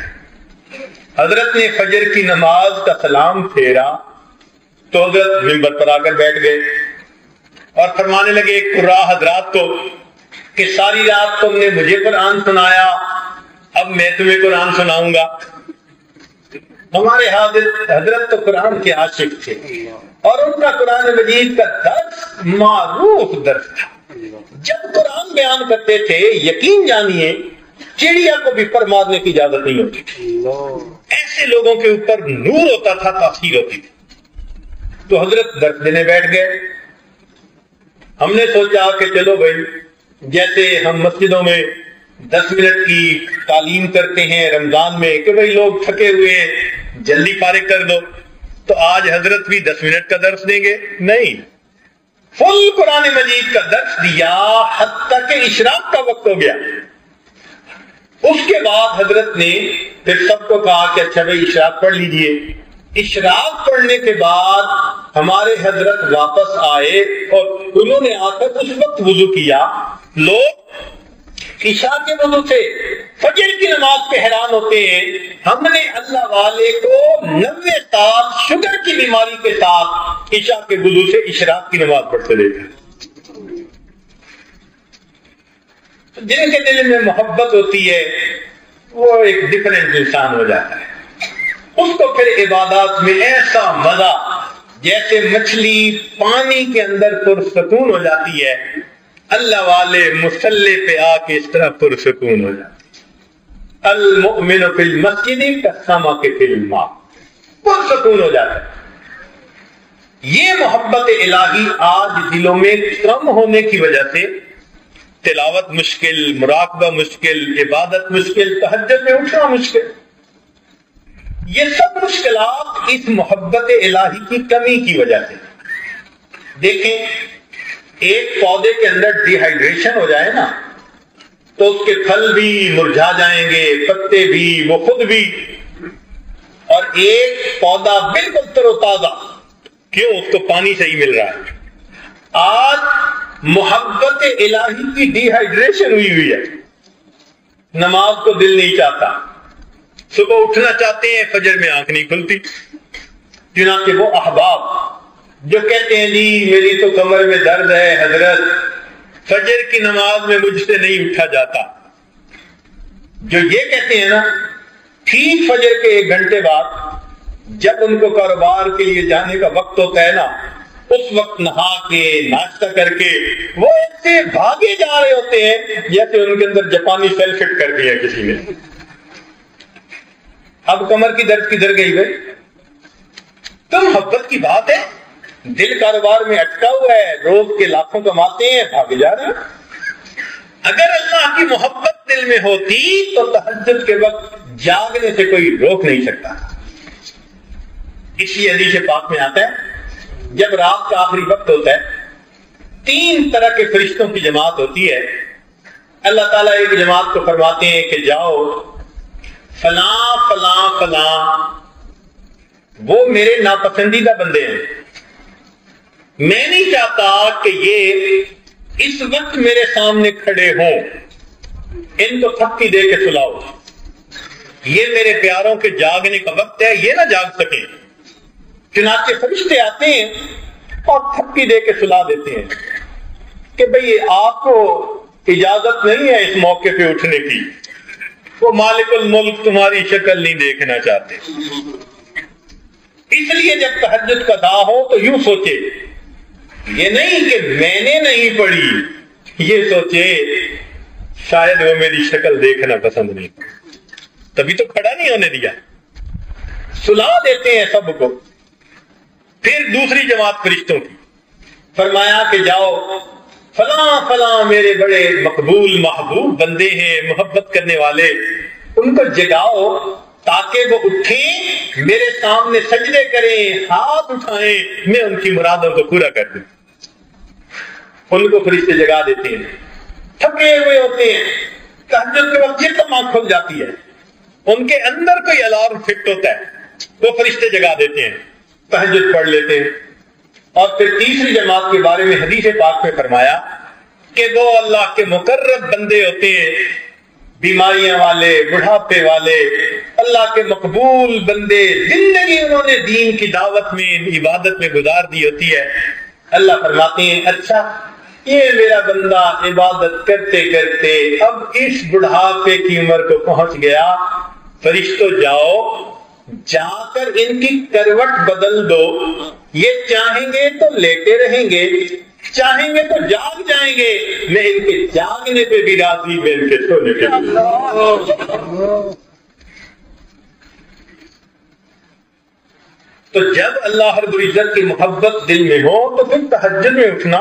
Speaker 1: حضرت نے فجر کی نماز کا سلام پھیرا تو حضرت منبر پر آ کر بیٹھ گئے اور فرمانے لگے قراء حضرات کو کہ ساری رات تم نے مجھے قرآن سنایا، اب میں تمہیں قرآن سناؤں گا۔ ہمارے حضرت تو قرآن کے عاشق تھے اور ان کا قرآن مجید کا درس معروف درس تھا۔ جب قرآن بیان کرتے تھے یقین جانیے چڑیا کو بھی پر مارنے کی اجازت نہیں ہوتی تھی، ایسے لوگوں کے اوپر نور ہوتا تھا، تاثیر ہوتی تھی۔ تو حضرت درس دینے بیٹھ گئے۔ ہم نے سوچا کہ چلو بھائی، جیسے ہم مسجدوں میں 10 منٹ کی تعلیم کرتے ہیں رمضان میں کہ بھائی لوگ تھکے ہوئے ہیں جلدی فارغ کر دو، تو آج حضرت بھی 10 منٹ کا درس دیں گے؟ نہیں، فل قرآن مجید کا درس دیا حتیٰ کہ اشراق کا وقت ہو گیا۔ اس کے بعد حضرت نے پھر سب کو کہا کہ اچھا بھائی اشراق پڑھ لیجئے۔ اشراق پڑھنے کے بعد ہمارے حضرت واپس آئے اور انہوں نے آ کر اس وقت وضو کیا۔ لوگ عشاء کے وضو سے فجر کی نماز پہ حیران ہوتے ہیں، ہم نے اللہ والے کو 90 سال شوگر کی بیماری کے ساتھ عشاء کے وضو سے اشراق کی نماز پڑھتے دیکھا۔ جن کے دل میں محبت ہوتی ہے وہ ایک ڈفرینٹ انسان ہو جاتا ہے. اس کو پھر عبادات میں ایسا مزہ، جیسے مچھلی پانی کے اندر پرسکون ہو جاتی ہے، اللہ والے مصلی پہ آ کے اس طرح پرسکون ہو جاتے ہیں. المؤمن فی المسجد کالسمک فی الماء، پرسکون ہو جاتا ہے. یہ محبت الہی آج دلوں میں کم ہونے کی وجہ سے تلاوت مشکل، مراقبہ مشکل، عبادت مشکل، تہجد میں اٹھنا مشکل، یہ سب مشکلات اس محبت الہی کی کمی کی وجہ سے. دیکھیں، ایک پودے کے اندر ڈی ہائیڈریشن ہو جائے نا تو اس کے پھل بھی مرجھا جائیں گے، پتے بھی، وہ خود بھی. اور ایک پودا بالکل تر و تازہ، کیوں؟ اس کو پانی صحیح مل رہا ہے. آج محبت الہی کی ڈی ہائیڈریشن ہوئی ہے، نماز کو دل نہیں چاہتا، صبح اٹھنا چاہتے ہیں، فجر میں آنکھ نہیں کھلتی. چنانچہ وہ احباب جو کہتے ہیں جی میری تو کمر میں درد ہے حضرت، فجر کی نماز میں مجھ سے نہیں اٹھا جاتا، جو یہ کہتے ہیں نا، ٹھیک فجر کے 1 گھنٹے بعد جب ان کو کاروبار کے لیے جانے کا وقت ہوتا ہے نا، اس وقت نہا کے ناشتہ کر کے وہ ایسے بھاگے جا رہے ہوتے ہیں جیسے ان کے اندر جاپانی سیل فٹ کر دیا کسی نے. اب کمر کی درد کدھر گئی بھائی؟ تو محبت کی بات ہے، دل کاروبار میں اٹکا ہوا ہے، روز کے لاکھوں کماتے ہیں، بھاگے جا رہے ہیں. اگر اللہ کی محبت دل میں ہوتی تو تہجد کے وقت جاگنے سے کوئی روک نہیں سکتا. اسی حدیث پاک میں آتا ہے جب رات کا آخری وقت ہوتا ہے 3 طرح کے فرشتوں کی جماعت ہوتی ہے. اللہ تعالیٰ ایک جماعت کو فرماتے ہیں کہ جاؤ فلاں فلاں فلاں وہ میرے ناپسندیدہ بندے ہیں، میں نہیں چاہتا کہ یہ اس وقت میرے سامنے کھڑے ہوں، ان کو تھپکی دے کے سلاؤ، یہ میرے پیاروں کے جاگنے کا وقت ہے، یہ نہ جاگ سکیں. چنانچہ فرشتے آتے ہیں اور تھپکی دے کے سلا دیتے ہیں کہ بھئی آپ کو اجازت نہیں ہے اس موقع پہ اٹھنے کی، وہ مالک الملک تمہاری شکل نہیں دیکھنا چاہتے. اس لیے جب تہجد کا دا ہو تو یوں سوچے، یہ نہیں کہ میں نے نہیں پڑھی، یہ سوچے شاید وہ میری شکل دیکھنا پسند نہیں، تبھی تو کھڑا نہیں ہونے دیا. سلا دیتے ہیں سب کو. پھر دوسری جماعت فرشتوں کی فرمایا کہ جاؤ فلاں فلاں میرے بڑے مقبول محبوب بندے ہیں، محبت کرنے والے، ان کو جگاؤ تاکہ وہ اٹھیں، میرے سامنے سجدے کریں، ہاتھ اٹھائیں، میں ان کی مرادوں کو پورا کر دوں. ان کو فرشتے جگا دیتے ہیں، تھکے ہوئے ہوتے ہیں، تہجد کے وقت یہ آنکھ کھل جاتی ہے، ان کے اندر کوئی الارم فٹ ہوتا ہے، وہ فرشتے جگا دیتے ہیں، تہجد پڑھ لیتے ہیں. اور پھر تیسری جماعت کے بارے میں حدیث پاک میں فرمایا کہ وہ اللہ کے مقرب بندے ہوتے ہیں، بیماریاں والے، بڑھاپے والے، اللہ کے مقبول بندے، زندگی انہوں نے دین کی دعوت میں، عبادت میں گزار دی ہوتی ہے. اللہ فرماتے ہیں اچھا یہ میرا بندہ عبادت کرتے کرتے اب اس بڑھاپے کی عمر کو پہنچ گیا، فرشتوں جاؤ جا کر ان کی کروٹ بدل دو، یہ چاہیں گے تو لیٹے رہیں گے، چاہیں گے تو جاگ جائیں گے، میں ان کے جاگنے پہ بھی راضی، میں ان کے سونے پہ بھی راضی. تو جب اللہ رب العزت کی محبت دل میں ہو تو پھر تہجد میں اٹھنا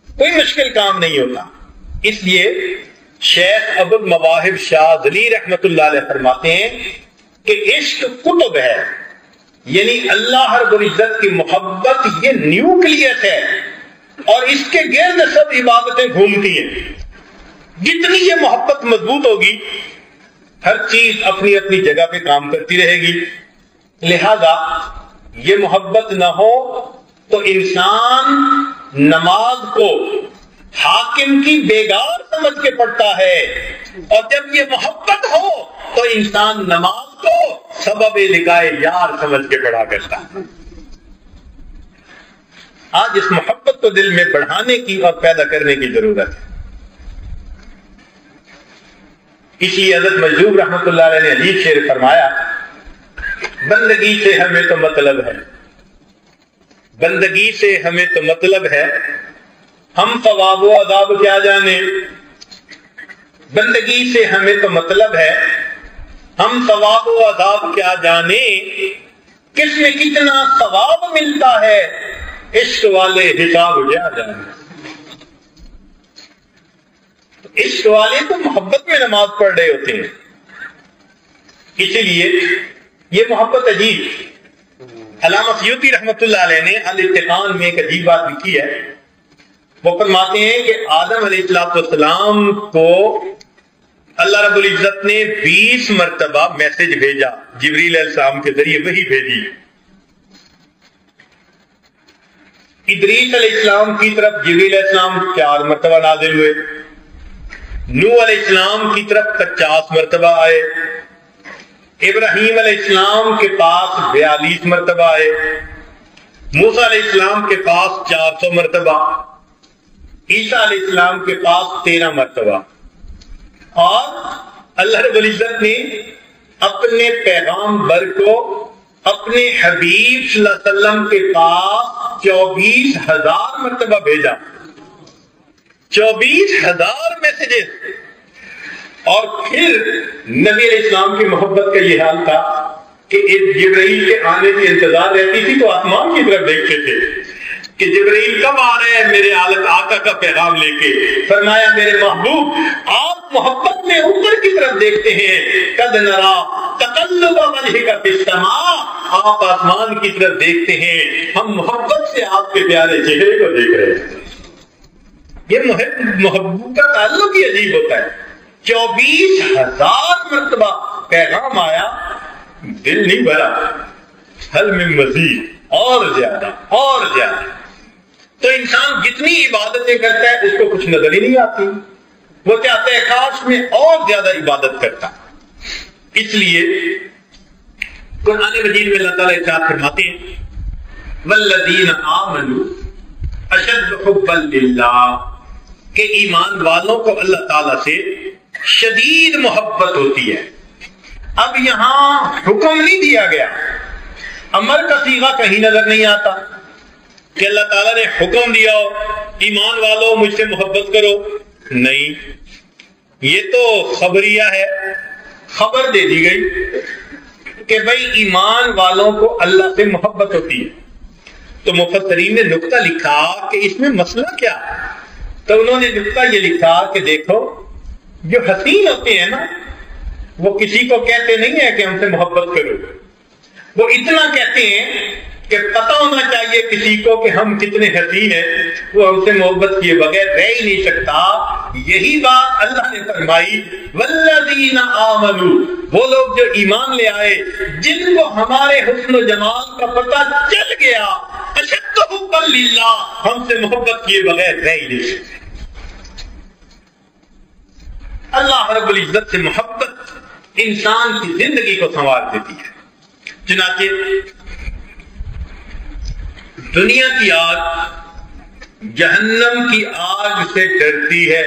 Speaker 1: کوئی مشکل کام نہیں ہوتا. اس لیے شیخ ابو المواہب شاذلی رحمت اللہ علیہ فرماتے ہیں کہ عشق کتب ہے، یعنی اللہ رب العزت کی محبت یہ نیوکلیس ہے اور اس کے گرد سب عبادتیں گھومتی ہیں. جتنی یہ محبت مضبوط ہوگی ہر چیز اپنی اپنی جگہ پہ کام کرتی رہے گی. لہذا یہ محبت نہ ہو تو انسان نماز کو حاکم کی بیگار سمجھ کے پڑھتا ہے، اور جب یہ محبت ہو تو انسان نماز کو سبب لقائے یار سمجھ کے پڑھا کرتا ہے. آج اس محبت کو دل میں بڑھانے کی اور پیدا کرنے کی ضرورت ہے. اسی حضرت مجذوب رحمۃ اللہ علیہ نے عجیب شعر فرمایا، بندگی سے ہمیں تو مطلب ہے، بندگی سے ہمیں تو مطلب ہے، ہم ثواب و عذاب کیا جانے، بندگی سے ہمیں تو مطلب ہے، ہم ثواب و عذاب کیا جانے، کس میں کتنا ثواب ملتا ہے، عشق والے حساب کیا جانے۔ عشق والے تو محبت میں نماز پڑھ رہے ہوتے ہیں، اسی لیے یہ محبت عجیب۔ علامہ سیوطی رحمۃ اللہ علیہ نے الاتقان میں ایک عجیب بات لکھی ہے، وہ فرماتے ہیں کہ آدم علیہ السلام کو اللہ رب العزت نے 20 مرتبہ میسج بھیجا، جبریل علیہ السلام کے ذریعے وحی بھیجی۔ ادریس علیہ السلام کی طرف جبریل علیہ السلام 4 مرتبہ نازل ہوئے، نوح علیہ السلام کی طرف 50 مرتبہ آئے، ابراہیم علیہ السلام کے پاس 42 مرتبہ آئے، موسیٰ علیہ السلام کے پاس 400 مرتبہ، عیسیٰ علیہ السلام کے پاس 13 مرتبہ، اور اللہ رب العزت نے اپنے پیغام بر کو اپنے حبیب صلی اللہ علیہ وسلم کے پاس 24,000 مرتبہ بھیجا، 24,000 میسجز۔ اور پھر نبی علیہ السلام کی محبت کا یہ حال تھا کہ جبرائیل کے آنے کی انتظار رہتی تھی تو آسمان کی طرف دیکھتے تھے کہ جبرائیل کب آ رہے ہیں میرے آقا کا پیغام لے کے۔ فرمایا میرے محبوب آپ محبت میں اوپر کی طرف دیکھتے ہیں، قد نرا تقلب وجهک فی السماء، آپ آسمان کی طرف دیکھتے ہیں، ہم محبت سے آپ کے پیارے چہرے کو دیکھ رہے ہیں۔ یہ محبت کا تعلق ہی عجیب ہوتا ہے۔ 24,000 مرتبہ پیغام آیا، دل نہیں بھرا، حل میں مزید اور زیادہ اور زیادہ۔ تو انسان جتنی عبادتیں کرتا ہے اس کو کچھ نظر ہی نہیں آتی، وہ چاہتا ہے کاش میں اور زیادہ عبادت کرتا۔ اس لیے قرآن مجید میں اللہ تعالیٰ ارشاد فرماتے ہیں والذین آمنوا اشد حبا للہ، کہ ایمان والوں کو اللہ تعالیٰ سے شدید محبت ہوتی ہے۔ اب یہاں حکم نہیں دیا گیا، امر کا صیغہ کہیں نظر نہیں آتا کہ اللہ تعالیٰ نے حکم دیا ہو ایمان والوں مجھ سے محبت کرو، نہیں، یہ تو خبریہ ہے، خبر دے دی گئی کہ بھائی ایمان والوں کو اللہ سے محبت ہوتی ہے۔ تو مفسرین نے نقطہ لکھا کہ اس میں مسئلہ کیا، تو انہوں نے نقطہ یہ لکھا کہ دیکھو جو حسین ہوتے ہیں نا وہ کسی کو کہتے نہیں ہے کہ ہم سے محبت کرو، وہ اتنا کہتے ہیں کہ پتہ ہونا چاہیے کسی کو کہ ہم کتنے حسین ہیں، وہ ہم سے محبت کیے بغیر رہ ہی نہیں سکتا۔ یہی بات اللہ نے فرمائی والذین آمنوا، وہ لوگ جو ایمان لے آئے جن کو ہمارے حسن و جمال کا پتہ چل گیا، اشد حبا للہ، ہم سے محبت کیے بغیر رہ ہی نہیں سکتے۔ اللہ رب العزت سے محبت انسان کی زندگی کو سنوار دیتی ہے۔ چنانچہ دنیا کی آگ جہنم کی آگ سے ڈرتی ہے،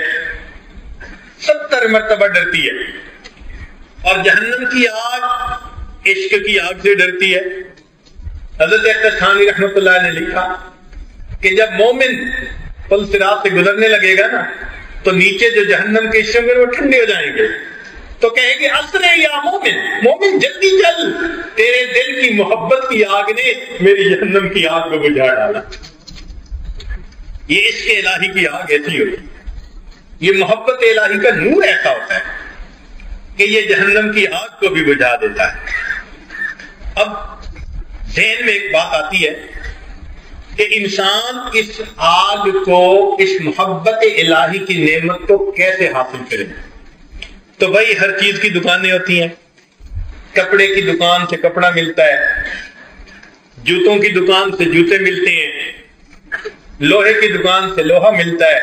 Speaker 1: 70 مرتبہ ڈرتی ہے، اور جہنم کی آگ عشق کی آگ سے ڈرتی ہے۔ حضرت اختر ثانی رحمۃ اللہ نے لکھا کہ جب مومن پل صراط سے گزرنے لگے گا نا تو نیچے جو جہنم کے حصے وہ ٹھنڈے ہو جائیں گے، تو کہے گی اسرع یا مومن، مومن جلدی چل، تیرے دل کی محبت کی آگ نے میری جہنم کی آگ کو بجھا ڈالا۔ یہ عشق الہی کی آگ ایسی ہوتی ہے، یہ محبت الہی کا نور ایسا ہوتا ہے کہ یہ جہنم کی آگ کو بھی بجھا دیتا ہے۔ اب ذہن میں ایک بات آتی ہے کہ انسان اس آگ کو، اس محبت الہی کی نعمت کو کیسے حاصل کرے؟ تو بھائی ہر چیز کی دکانیں ہوتی ہیں، کپڑے کی دکان سے کپڑا ملتا ہے، جوتوں کی دکان سے جوتے ملتے ہیں، لوہے کی دکان سے لوہا ملتا ہے،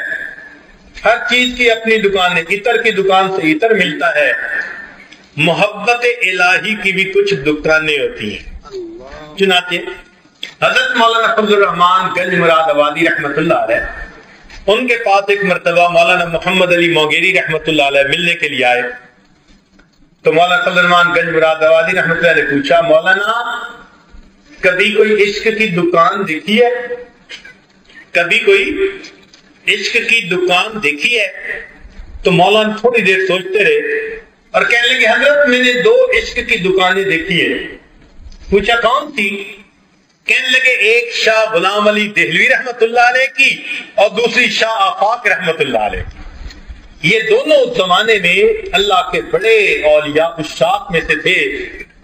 Speaker 1: ہر چیز کی اپنی دکان ہے، عطر کی دکان سے عطر ملتا ہے۔ محبت الہی کی بھی کچھ دکانیں ہوتی ہیں۔ چنانچہ حضرت مولانا فضل الرحمان گنج مراد آبادی رحمۃ اللہ علیہ، ان کے پاس ایک مرتبہ مولانا محمد علی موگیری رحمۃ اللہ علیہ ملنے کے لیے آئے تو مولانا فضل الرحمان گنج مراد آبادی رحمۃ اللہ نے پوچھا مولانا کبھی کوئی عشق کی دکان دیکھی ہے؟ کبھی کوئی عشق کی دکان دیکھی ہے؟ تو مولانا تھوڑی دیر سوچتے رہے اور کہنے لگے حضرت میں نے 2 عشق کی دکانیں دیکھی ہیں۔ پوچھا کون تھی؟ کہنے لگے ایک شاہ غلام علی دہلوی رحمت اللہ علیہ کی اور دوسری شاہ آفاق رحمت اللہ علیہ کی۔ یہ دونوں اس زمانے میں اللہ کے بڑے اولیاء عشاق میں سے تھے،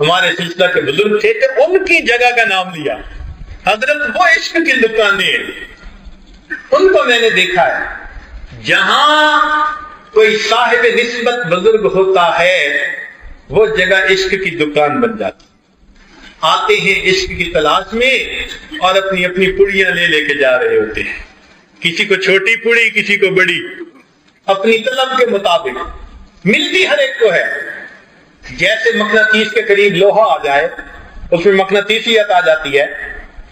Speaker 1: ہمارے سلسلہ کے بزرگ تھے، تو ان کی جگہ کا نام لیا۔ حضرت وہ عشق کی دکانیں ان کو میں نے دیکھا ہے، جہاں کوئی صاحب نسبت بزرگ ہوتا ہے وہ جگہ عشق کی دکان بن جاتی۔ آتے ہیں عشق کی تلاش میں اور اپنی اپنی پڑیاں لے لے کے جا رہے ہوتے ہیں، کسی کو چھوٹی پڑی کسی کو بڑی، اپنی طلب کے مطابق ملتی ہر ایک کو ہے۔ جیسے مقناطیس کے قریب لوہا آ جائے اس میں مقناطیسیت آ جاتی ہے،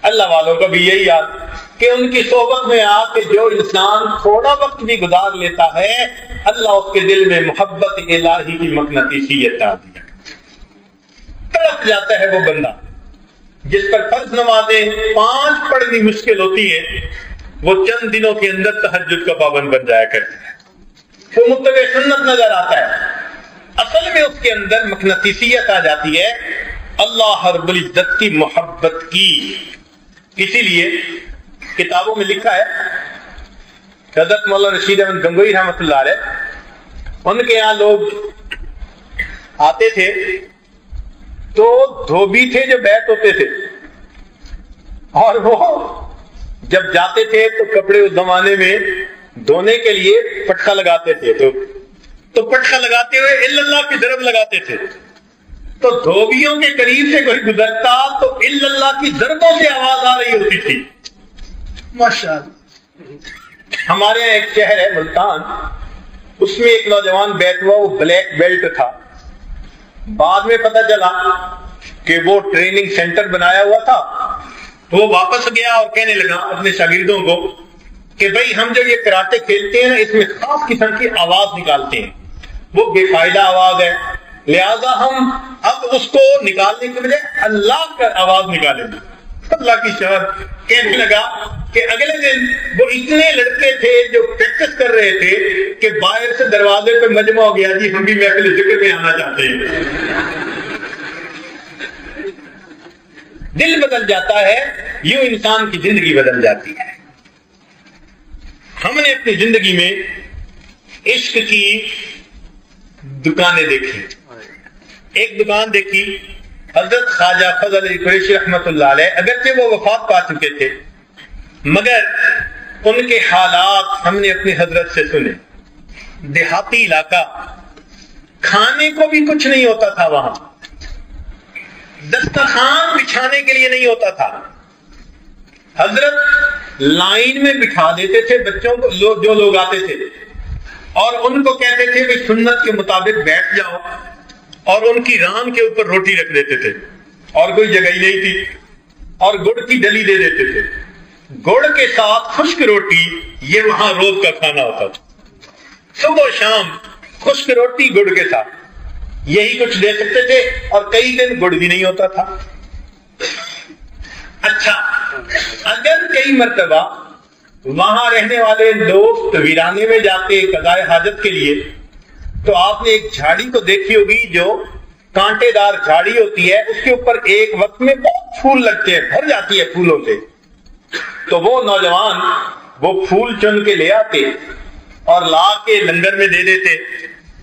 Speaker 1: اللہ والوں کا بھی یہی یاد کہ ان کی صحبت میں آ کے جو انسان تھوڑا وقت بھی گزار لیتا ہے اللہ اس کے دل میں محبت الہی کی مقناطیسیت آ دی، تڑپ جاتا ہے وہ بندہ۔ جس پر فرض نمازیں 5 پڑھنی مشکل ہوتی ہے وہ چند دنوں کے اندر تہجد کا پابند بن جایا کرتا ہے، وہ متبع سنت نظر آتا ہے۔ اصل میں اس کے اندر مقناطیسیت آ جاتی ہے اللہ رب العزت کی محبت کی۔ اسی لیے کتابوں میں لکھا ہے، حضرت مولانا رشید احمد گنگوئی رحمۃ اللہ علیہ، ان کے یہاں لوگ آتے تھے تو دھوبی تھے جو بیٹھ ہوتے تھے، اور وہ جب جاتے تھے تو کپڑے اس زمانے میں دھونے کے لیے پٹخا لگاتے تھے، تو پٹخا لگاتے ہوئے الا اللہ کی ضرب لگاتے تھے، تو دھوبیوں کے قریب سے کوئی گزرتا تو الا اللہ کی ضربوں سے آواز آ رہی ہوتی تھی۔ ماشاءاللہ ہمارے یہاں ایک شہر ہے ملتان، اس میں ایک نوجوان بیٹھ ہوا، وہ بلیک بیلٹ تھا، بعد میں پتہ چلا کہ وہ ٹریننگ سینٹر بنایا ہوا تھا، تو وہ واپس گیا اور کہنے لگا اپنے شاگردوں کو کہ بھائی ہم جب یہ کراٹے کھیلتے ہیں نا اس میں خاص قسم کی آواز نکالتے ہیں، وہ بے فائدہ آواز ہے، لہذا ہم اب اس کو نکالنے کے بجائے اللہ کا آواز نکالیں گے۔ اللہ کی شہر کہنے لگا کہ اگلے دن وہ اتنے لڑکے تھے جو پریکٹس کر رہے تھے کہ باہر سے دروازے پہ مجمع ہو گیا، جی ہم بھی محفل ذکر میں آنا چاہتے ہیں۔ دل بدل جاتا ہے، یوں انسان کی زندگی بدل جاتی ہے۔ ہم نے اپنی زندگی میں عشق کی دکانیں دیکھی۔ ایک دکان دیکھی حضرت خواجہ فضل علی قریشی رحمت اللہ علیہ، اگرچہ وہ وفات پا چکے تھے مگر ان کے حالات ہم نے اپنی حضرت سے سنے۔ دیہاتی علاقہ، کھانے کو بھی کچھ نہیں ہوتا تھا، وہاں دسترخوان بچھانے کے لیے نہیں ہوتا تھا، حضرت لائن میں بٹھا دیتے تھے بچوں کو، جو لوگ آتے تھے، اور ان کو کہتے تھے کہ سنت کے مطابق بیٹھ جاؤ، اور ان کی ران کے اوپر روٹی رکھ دیتے تھے، اور کوئی جگہ ہی نہیں تھی، اور گڑ کی ڈلی دے دیتے تھے، گڑ کے ساتھ خشک روٹی، یہ وہاں روز کا کھانا ہوتا تھا، صبح و شام خشک روٹی گڑ کے ساتھ، یہی کچھ دے سکتے تھے، اور کئی دن گڑ بھی نہیں ہوتا تھا۔ اچھا، اگر کئی مرتبہ وہاں رہنے والے دوست ویرانے میں جاتے قضائے حاجت کے لیے تو آپ نے ایک جھاڑی تو دیکھی ہوگی جو کانٹے دار جھاڑی ہوتی ہے، اس کے اوپر ایک وقت میں بہت پھول لگتے ہیں، بھر جاتی ہے پھولوں سے، تو وہ نوجوان وہ پھول چن کے لے آتے اور لا کے لنگر میں دے دیتے،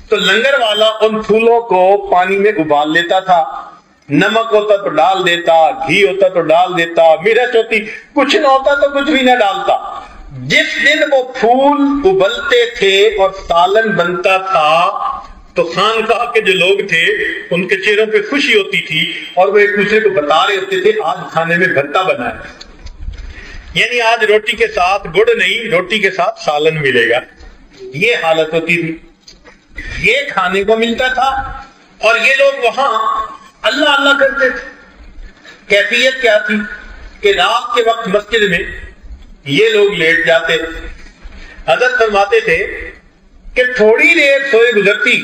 Speaker 1: تو لنگر والا ان پھولوں کو پانی میں ابال لیتا تھا، نمک ہوتا تو ڈال دیتا، گھی ہوتا تو ڈال دیتا، مرچ ہوتی، کچھ نہ ہوتا تو کچھ بھی نہ ڈالتا۔ جس دن وہ پھول ابلتے تھے اور سالن بنتا تھا تو خانقاہ کے جو لوگ تھے ان کے چہروں پہ خوشی ہوتی تھی، اور وہ ایک دوسرے کو بتا رہے ہوتے تھے آج کھانے میں بھرتا بنا ہے، یعنی آج روٹی کے ساتھ گڑ نہیں، روٹی کے ساتھ سالن ملے گا، یہ حالت ہوتی تھی، یہ کھانے کو ملتا تھا، اور یہ لوگ وہاں اللہ اللہ کرتے تھے۔ کیفیت کیا تھی کہ رات کے وقت مسجد میں یہ لوگ لیٹ جاتے، حضرت فرماتے تھے کہ تھوڑی دیر سوئے گزرتی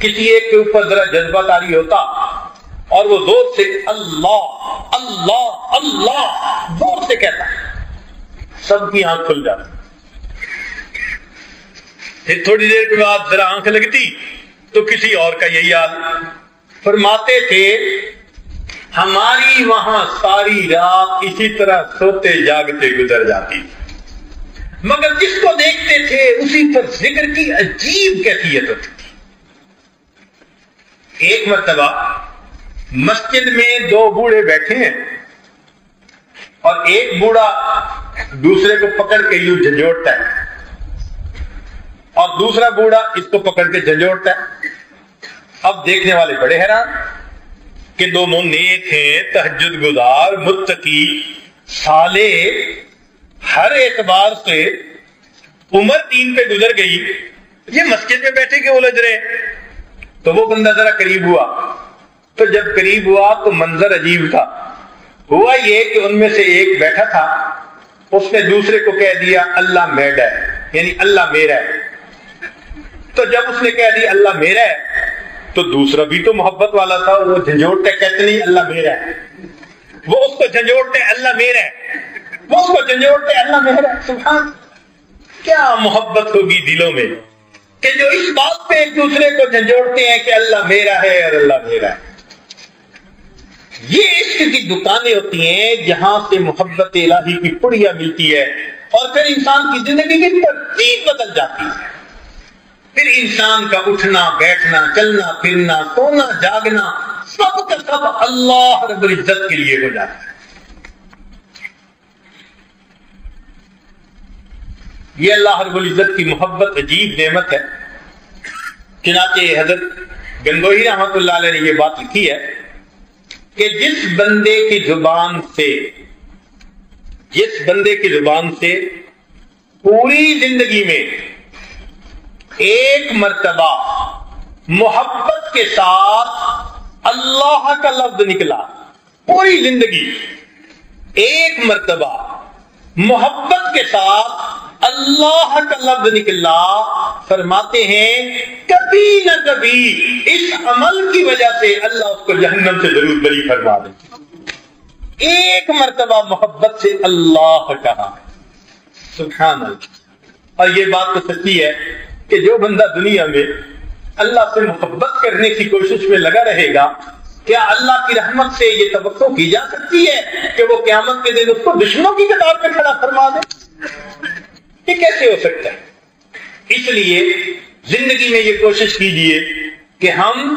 Speaker 1: کسی ایک کے اوپر ذرا جذبہ طاری ہوتا اور وہ زور سے اللہ اللہ اللہ زور سے کہتا، سب کی آنکھ کھل جاتی. پھر تھوڑی دیر کے بعد ذرا آنکھ لگتی تو کسی اور کا یہی حال. فرماتے تھے ہماری وہاں ساری رات اسی طرح سوتے جاگتے گزر جاتی، مگر جس کو دیکھتے تھے اسی پر ذکر کی عجیب کیفیت ہوتی تھی. ایک مرتبہ مسجد میں دو بوڑھے بیٹھے ہیں اور ایک بوڑھا دوسرے کو پکڑ کے یوں جھنجھوڑتا ہے اور دوسرا بوڑھا اس کو پکڑ کے جھنجھوڑتا ہے. اب دیکھنے والے بڑے حیران کہ دونوں نیک ہیں، تہجد گزار، متقی، صالح، ہر اعتبار سے عمر دین پہ گزر گئی، یہ مسجد میں بیٹھے کے الجھ رہے. تو وہ بندہ ذرا قریب ہوا، تو جب قریب ہوا تو منظر عجیب تھا. ہوا یہ کہ ان میں سے ایک بیٹھا تھا، اس نے دوسرے کو کہہ دیا اللہ میرا ہے، یعنی اللہ میرا ہے. تو جب اس نے کہہ دیا اللہ میرا ہے تو دوسرا بھی تو محبت والا تھا، وہ جھنجھوڑتے کہتے نہیں اللہ میرا ہے، وہ اس کو جھنجھوڑتے اللہ میرا ہے، وہ اس کو جھنجھوڑتے اللہ میرا ہے. سبحان، کیا محبت ہوگی دلوں میں کہ جو اس بات پہ ایک دوسرے کو جھنجھوڑتے ہیں کہ اللہ میرا ہے اور اللہ میرا ہے. یہ عشق کی دکانیں ہوتی ہیں جہاں سے محبت الہی کی پڑیا ملتی ہے اور پھر انسان کی زندگی کی ترتیب بدل جاتی ہے. پھر انسان کا اٹھنا بیٹھنا چلنا پھرنا سونا جاگنا سب کا سب اللہ رب العزت کے لیے ہو جاتا ہے. یہ اللہ رب العزت کی محبت عجیب نعمت ہے. چنانچہ حضرت گنگوہی رحمۃ اللہ علیہ نے یہ بات لکھی ہے کہ جس بندے کی زبان سے پوری زندگی میں ایک مرتبہ محبت کے ساتھ اللہ کا لفظ نکلا، پوری زندگی ایک مرتبہ محبت کے ساتھ اللہ کا لفظ نکلا، فرماتے ہیں کبھی نہ کبھی اس عمل کی وجہ سے اللہ اس کو جہنم سے ضرور بری فرما دے. ایک مرتبہ محبت سے اللہ کہا، سبحان اللہ. اور یہ بات تو سچی ہے کہ جو بندہ دنیا میں اللہ سے محبت کرنے کی کوشش میں لگا رہے گا، کیا اللہ کی رحمت سے یہ توقع کی جا سکتی ہے کہ وہ قیامت کے دن اس کو دشمنوں کی قطار پہ کھڑا فرما دے؟ یہ کیسے ہو سکتا ہے؟ اس لیے زندگی میں یہ کوشش کیجئے کہ ہم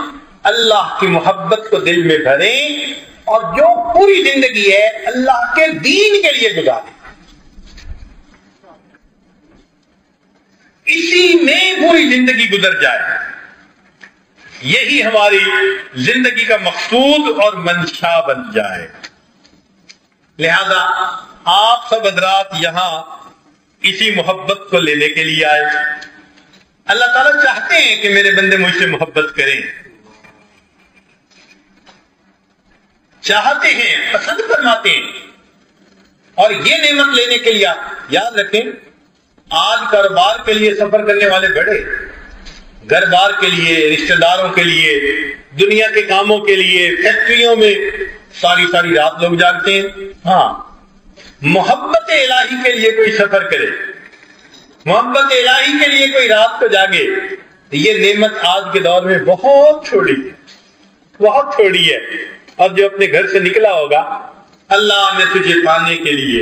Speaker 1: اللہ کی محبت کو دل میں بھریں اور جو پوری زندگی ہے اللہ کے دین کے لیے گزاریں، اسی میں پوری زندگی گزر جائے. یہی ہماری زندگی کا مقصود اور منشا بن جائے. لہذا آپ سب حضرات یہاں اسی محبت کو لینے کے لیے آئے. اللہ تعالیٰ چاہتے ہیں کہ میرے بندے مجھ سے محبت کریں، چاہتے ہیں، پسند فرماتے ہیں. اور یہ نعمت لینے کے لیے یاد رکھیں، آج کاروبار کے لیے سفر کرنے والے بڑے، گھر بار کے لیے، رشتہ داروں کے لیے، دنیا کے کاموں کے لیے، فیکٹریوں میں ساری رات لوگ جاگتے ہیں. ہاں، محبت الہی کے لیے کوئی سفر کرے، محبت الہی کے لیے کوئی رات کو جاگے، یہ نعمت آج کے دور میں بہت تھوڑی ہے. اور جو اپنے گھر سے نکلا ہوگا، اللہ میں تجھے پانے کے لیے،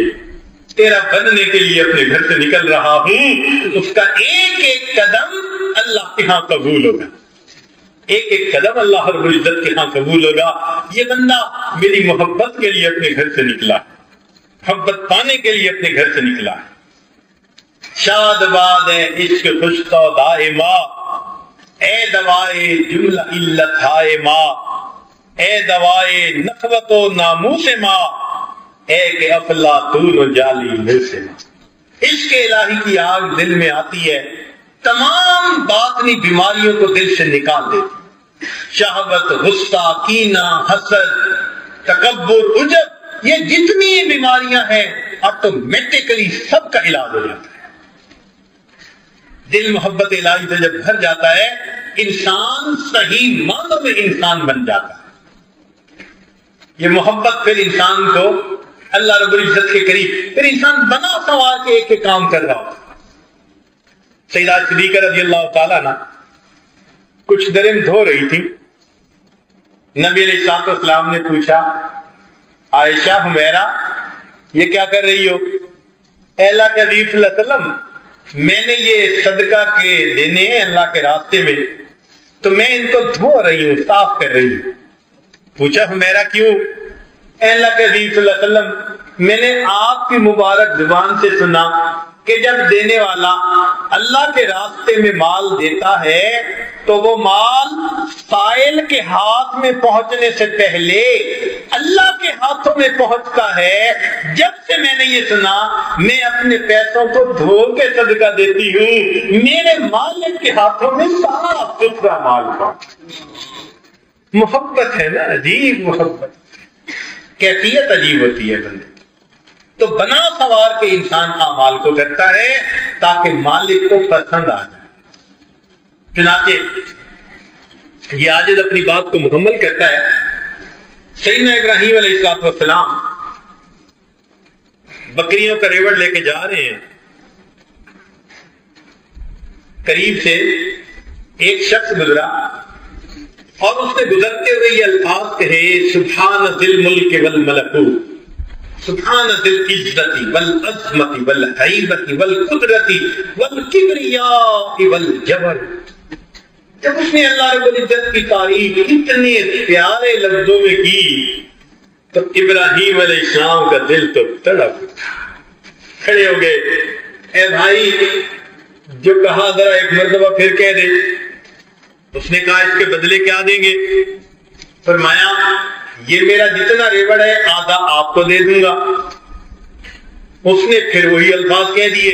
Speaker 1: تیرا بننے کے لیے اپنے گھر سے نکل رہا ہوں، اس کا ایک ایک قدم اللہ کے ہاں قبول ہوگا، ایک ایک قدم اللہ رب العزت کے ہاں قبول ہوگا. یہ بندہ میری محبت کے لیے اپنے گھر سے نکلا، محبت پانے کے لیے اپنے گھر سے نکلا. شاد باد ہے عشق خوشتا دائما، اے دوائے جملہ علت ہائے ماں، اے دوائے نخوت و ناموس ماں، اے کہ افلاطون و جالی سے. عشق الہی کی آگ دل میں آتی ہے، تمام باطنی بیماریوں کو دل سے نکال دیتی. شہوت، غصہ، کینہ، حسد، تکبر، عجب، یہ جتنی بیماریاں ہیں آٹومیٹکلی سب کا علاج ہو جاتا ہے. دل محبت الہی سے جب بھر جاتا ہے انسان صحیح معنوں میں انسان بن جاتا ہے. یہ محبت پھر انسان کو اللہ رب العزت کے قریب، پھر انسان بنا سوار کے ایک کام کر رہا ہوتا. سیدہ صدیقہ رضی اللہ تعالیٰ عنہ کچھ درم دھو رہی تھی. نبی علیہ السلام نے پوچھا، عائشہ حمیرہ یہ کیا کر رہی ہو؟ اے اللہ کے حبیب صلی اللہ علیہ وسلم، میں نے یہ صدقہ کے دینے ہیں اللہ کے راستے میں، تو میں ان کو دھو رہی ہوں، صاف کر رہی ہوں. پوچھا حمیرہ کیوں؟ اے اللہ کے حبیب صلی اللہ علیہ وسلم، میں نے آپ کی مبارک زبان سے سنا کہ جب دینے والا اللہ کے راستے میں مال دیتا ہے تو وہ مال سائل کے ہاتھ میں پہنچنے سے پہلے اللہ کے ہاتھوں میں پہنچتا ہے. جب سے میں نے یہ سنا میں اپنے پیسوں کو دھو کے صدقہ دیتی ہوں، میرے مالک کے ہاتھوں میں صاف ستھرا مال پہنچ. محبت ہے نا، عجیب محبت، کیفیت عجیب ہوتی ہے بندے. تو بنا سوار کے انسان اعمال کو کرتا ہے تاکہ مالک کو پسند آ جائے. چنانچہ یہ عاجز اپنی بات کو مکمل کرتا ہے. سیدنا ابراہیم علیہ السلام بکریوں کا ریوڑ لے کے جا رہے ہیں. قریب سے ایک شخص گزرا اور اس نے گزرتے ہوئے یہ الفاظ کہے، سبحان ذی الملک والملکوت، سبحان ذی العزت والعظمت والہیبت والقدرت والکبریاء والجبر. جب اس نے اللہ رب العزت کی تعریف اتنے پیارے لفظوں میں کی تو ابراہیم علیہ السلام کا دل تو تڑپ کھڑے ہو گئے. اے بھائی جو کہا ذرا ایک مرتبہ پھر کہہ دے. اس نے کہا اس کے بدلے کیا دیں گے؟ فرمایا یہ میرا جتنا ریوڑ ہے آدھا آپ کو دے دوں گا. اس نے پھر وہی الفاظ کہہ دیے.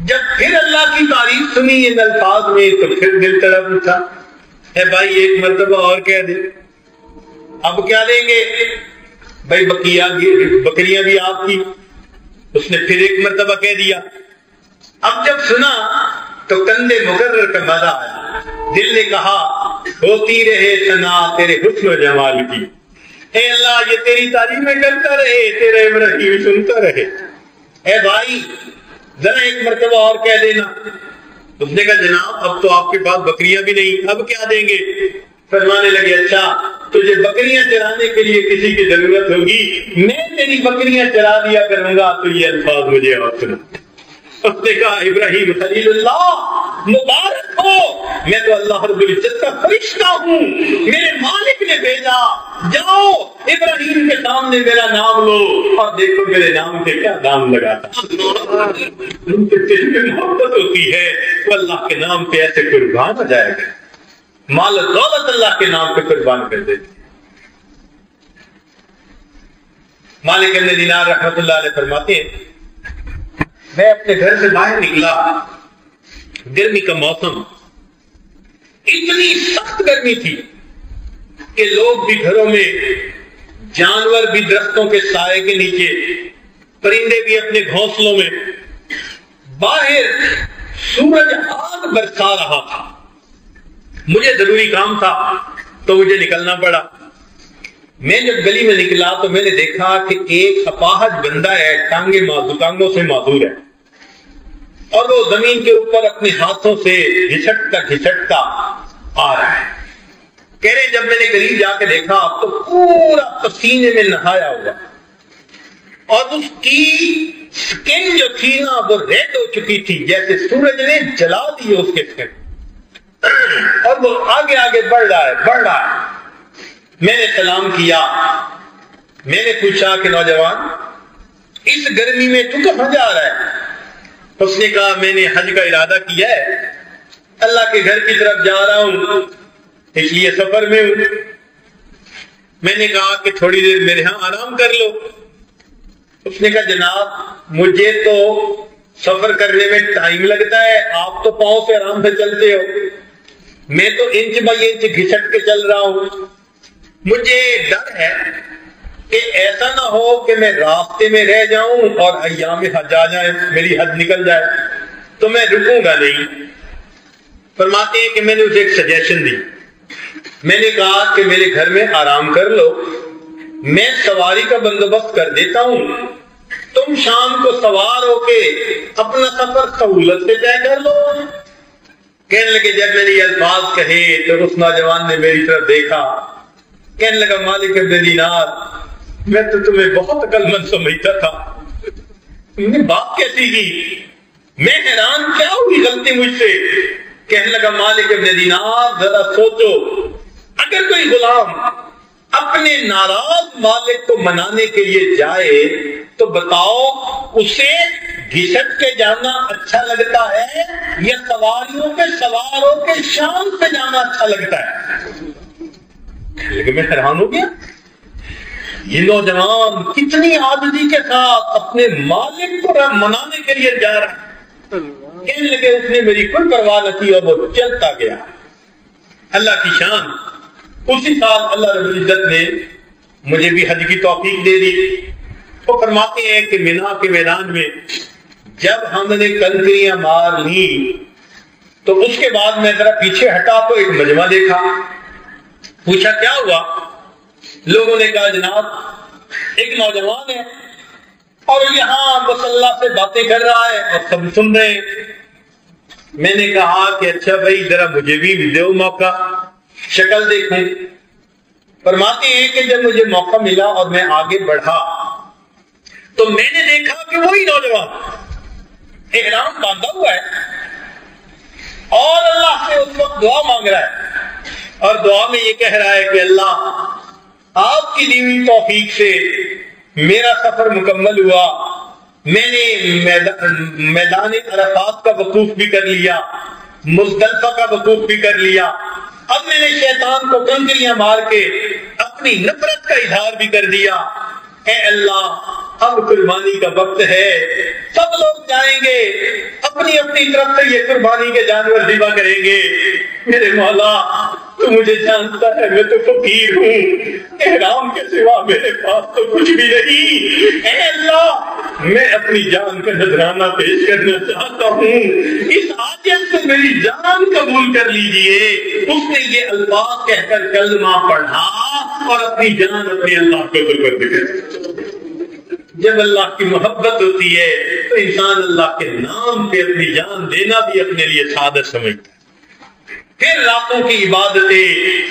Speaker 1: جب پھر اللہ کی تعریف سنی ان الفاظ میں تو پھر دل تڑپ اٹھا. اے بھائی ایک مرتبہ اور کہہ دے. اب کیا دیں گے؟ بھائی بکریاں بھی آپ کی. اس نے پھر ایک مرتبہ کہہ دیا. اب جب سنا تو کندھے مقرر کا مزہ آیا. دل نے کہا ہوتی رہے ثنا تیرے حسن و جمال کی. اے اللہ یہ تیری تعریفیں کرتا رہے، تیرے ابراہیم سنتا رہے. اے بھائی ذرا ایک مرتبہ اور کہہ دینا. اس نے کہا جناب اب تو آپ کے پاس بکریاں بھی نہیں، اب کیا دیں گے؟ فرمانے لگے اچھا تجھے بکریاں چرانے کے لیے کسی کی ضرورت ہوگی، میں تیری بکریاں چرا دیا کروں گا. تو یہ الفاظ مجھے اور سنا. اس نے کہا ابراہیم خلیل اللہ مبارک ہو، میں تو اللہ رب العزت کا فرشتہ ہوں، میرے مالک نے بھیجا. جاؤ ابراہیم کے سامنے میرا نام لو اور دیکھو میرے نام کے کیا دام لگاتا. ان کے دل میں محبت ہوتی ہے تو اللہ کے نام پہ ایسے قربان ہو جائے گا. مال دولت اللہ کے نام پہ قربان کر دیتے. مالک ابن دینار رحمۃ اللہ علیہ فرماتے ہیں میں اپنے گھر سے باہر نکلا، گرمی کا موسم، اتنی سخت گرمی تھی کہ لوگ بھی گھروں میں، جانور بھی درختوں کے سائے کے نیچے، پرندے بھی اپنے گھونسلوں میں. باہر سورج آگ برسا رہا تھا. مجھے ضروری کام تھا تو مجھے نکلنا پڑا. میں جب گلی میں نکلا تو میں نے دیکھا کہ ایک اپاہج بندہ ہے، ٹانگوں سے معذور ہے اور وہ زمین کے اوپر اپنے ہاتھوں سے گھسٹتا آ رہا ہے. کہہ رہے جب میں نے قریب جا کے دیکھا تو پورا پسینے میں نہایا ہوا اور اس کی سکن جو تھی نا وہ ریڈ ہو چکی تھی جیسے سورج نے جلا دی اس کے سکن، اور وہ آگے آگے بڑھ رہا ہے. میں نے سلام کیا. میں نے پوچھا کہ نوجوان اس گرمی میں تو کہاں جا رہا ہے؟ اس نے کہا میں نے حج کا ارادہ کیا ہے، اللہ کے گھر کی طرف جا رہا ہوں، اس لیے سفر میں ہوں. میں نے کہا کہ تھوڑی دیر میرے ہاں آرام کر لو. اس نے کہا جناب مجھے تو سفر کرنے میں ٹائم لگتا ہے، آپ تو پاؤں سے آرام سے چلتے ہو، میں تو انچ بائی انچ گھسٹ کے چل رہا ہوں. مجھے ڈر ہے کہ ایسا نہ ہو کہ میں راستے میں رہ جاؤں اور ایام حج آ جائیں، میری حج نکل جائے، تو میں رکوں گا نہیں. فرماتے ہیں کہ میں نے اسے ایک سجیشن دی. میں نے کہا کہ میرے گھر میں آرام کر لو, میں سواری کا بندوبست کر دیتا ہوں, تم شام کو سوار ہو کے اپنا سفر سہولت سے طے کر لو. کہنے لگے جب میں نے یہ الفاظ کہے تو اس نوجوان نے میری طرف دیکھا, کہنے لگا مالک ابن دینار, میں تو تمہیں بہت عقل مند سمجھتا تھا, تم نے بات کیسی کی, میں حیران کیا ہوئی غلطی مجھ سے. کہنے لگا مالک ابن دینار ذرا سوچو, اگر کوئی غلام اپنے ناراض مالک کو منانے کے لیے جائے تو بتاؤ اسے گھسٹ کے جانا اچھا لگتا ہے یا سواریوں کے سوار ہو کے شام سے جانا اچھا لگتا ہے؟ لیکن میں حیران ہو گیا, یہ نوجوان کتنی عاجزی کے ساتھ اپنے مالک کو منانے کے لیے جا رہا ہے. کہنے لگے اس نے میری کوئی پرواہ نہ کی اور وہ چلتا گیا. اللہ کی شان, اسی سال اللہ رب العزت نے مجھے بھی حج کی توفیق دے دی. وہ فرماتے ہیں کہ مینا کے میدان میں جب ہم نے کنکریاں مار لی تو اس کے بعد میں ذرا پیچھے ہٹا تو ایک مجمع دیکھا. پوچھا کیا ہوا؟ لوگوں نے کہا جناب ایک نوجوان ہے اور یہاں مصلی سے باتیں کر رہا ہے اور سب سن رہے ہیں. میں نے کہا کہ اچھا بھائی ذرا مجھے بھی دو موقع, شکل دیکھوں. فرماتے ہیں کہ جب مجھے موقع ملا اور میں آگے بڑھا تو میں نے دیکھا کہ وہی نوجوان احرام باندھا ہوا ہے اور اللہ سے اس وقت دعا مانگ رہا ہے اور دعا میں یہ کہہ رہا ہے کہ اللہ آپ کی دی ہوئی توفیق سے میرا سفر مکمل ہوا, میں نے میدان عرفات کا وقوف بھی کر لیا, مزدلفہ کا وقوف بھی کر لیا, اب میں نے شیطان کو کنکریاں مار کے اپنی نفرت کا اظہار بھی کر دیا. اے اللہ اب قربانی کا وقت ہے, سب لوگ جائیں گے اپنی اپنی طرف سے یہ قربانی کے جانور ذبح کریں گے. میرے مولا تو مجھے جانتا ہے میں تو فقیر ہوں, احرام کے سوا میرے پاس تو کچھ بھی نہیں. اے اللہ میں اپنی جان کا نذرانہ پیش کرنا چاہتا ہوں, اس عاجز سے میری جان قبول کر لیجئے. اس نے یہ الفاظ کہہ کر کلمہ پڑھا اور اپنی جان اپنے اللہ کو سپرد کر. جب اللہ کی محبت ہوتی ہے تو انسان اللہ کے نام پہ اپنی جان دینا بھی اپنے لیے سعادت سمجھتا ہے. پھر راتوں کی عبادتیں,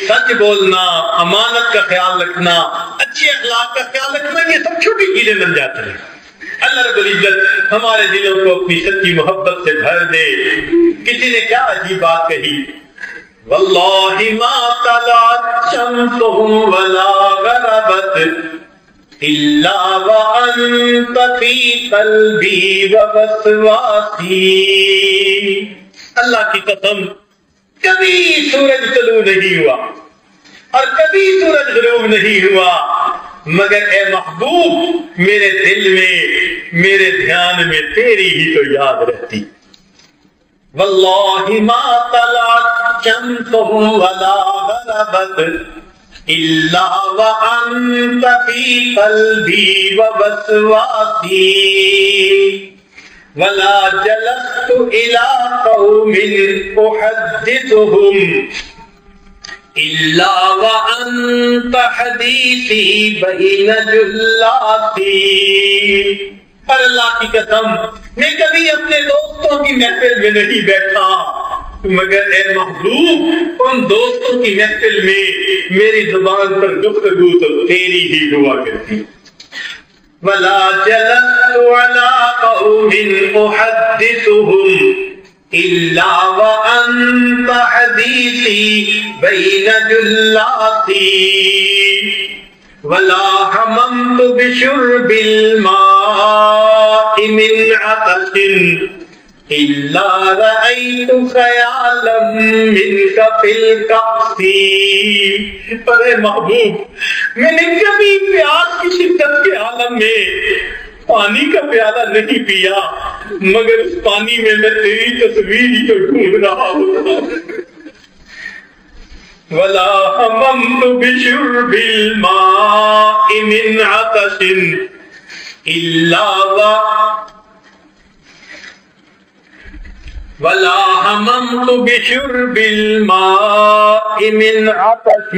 Speaker 1: سچ بولنا, امانت کا خیال رکھنا, اچھے اخلاق کا خیال رکھنا, یہ سب چھوٹی چیزیں بن جاتی ہیں. اللہ رب العزت ہمارے دلوں کو اپنی سچی محبت سے بھر دے. کسی نے کیا عجیب بات کہی, واللہ ما طلعت شمسهم ولا غربت الا وانت فی قلبی ووسواسی. اللہ کی قسم کبھی سورج طلوع نہیں ہوا اور کبھی سورج غروب نہیں ہوا مگر اے محبوب میرے دل میں, میرے دھیان میں تیری ہی تو یاد رہتی. واللہ ما طلعت شمسهم ولا غربت الا وانت فی قلبی ووسواسی ولا جلست الى قوم احدثهم الا وانت حدیثی بین جلاتی. پر اللہ کی قسم میں کبھی اپنے دوستوں کی محفل میں نہیں بیٹھا مگر اے محبوب ان دوستوں کی محفل میں میری زبان پر گفتگو تو تیری ہی ہوا کرتی. ولا جلست على قوم احدثهم الا وانت حدیثی بین جلاتی ولا حممت بشرب الماء من عطش الا رأيت خیالا منك في الكأس. پر اے محبوب میں نے کبھی پیاس کی شدت کے عالم میں پانی کا پیالہ نہیں پیا مگر اس پانی میں تیری تصویر ہی تو ڈھونڈ رہا ہوں. ولا حممت بشرب الماء من عطش الا ولا هممت بشرب الماء من عطش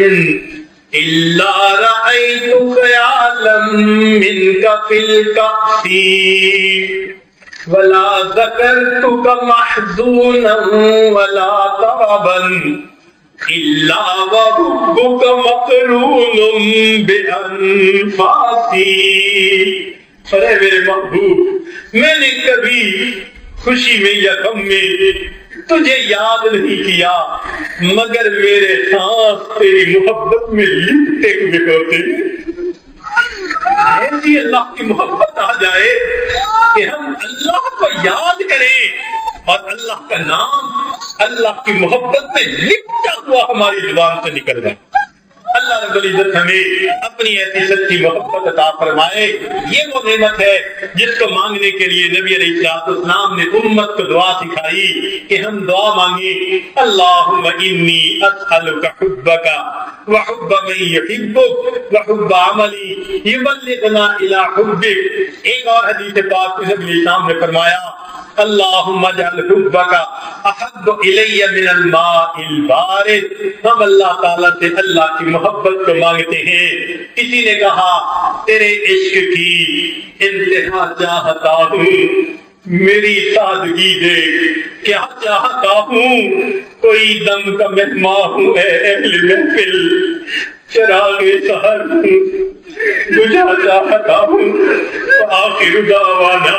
Speaker 1: إلا رأيت خيالا منك في الكأس ولا ذكرتك محزونا ولا طربا إلا وحبك مقرون بأنفاسي. ارے میرے محبوب، میں نے کبھی خوشی میں یا غم میں تجھے یاد نہیں کیا مگر میرے سانس تیری محبت میں لپٹے ہوئے ہوتے. ایسی اللہ کی محبت آ جائے کہ ہم اللہ کو یاد کریں اور اللہ کا نام اللہ کی محبت میں لپٹا ہوا ہماری زبان سے نکل جائے. اللہ رب العزت ہمیں اپنی ایسی سچی محبت عطا فرمائے. یہ وہ نعمت ہے جس کو مانگنے کے لیے نبی علیہ السلام نے امت کو دعا سکھائی کہ ہم دعا مانگیں. اللہم انی اسألک حبک وحب من یحبک وحب عملی یبلغنا الی حبک. ایک اور حدیث پاک میں نبی علیہ السلام نے فرمایا اللہم اجعل حبک احب الی من الماء البارد. ہم اللہ تعالیٰ سے اللہ کی محبت کو مانگتے ہیں. کسی نے کہا تیرے عشق کی انتہا چاہتا ہوں، میری سادگی دیکھ کیا چاہتا ہوں، کوئی دم کا مہمان ہوں اے اہل محفل، چراغ سحر بجھا چاہتا ہوں. آخر دعوانا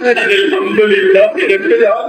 Speaker 1: الحمدللہ رب العالمین.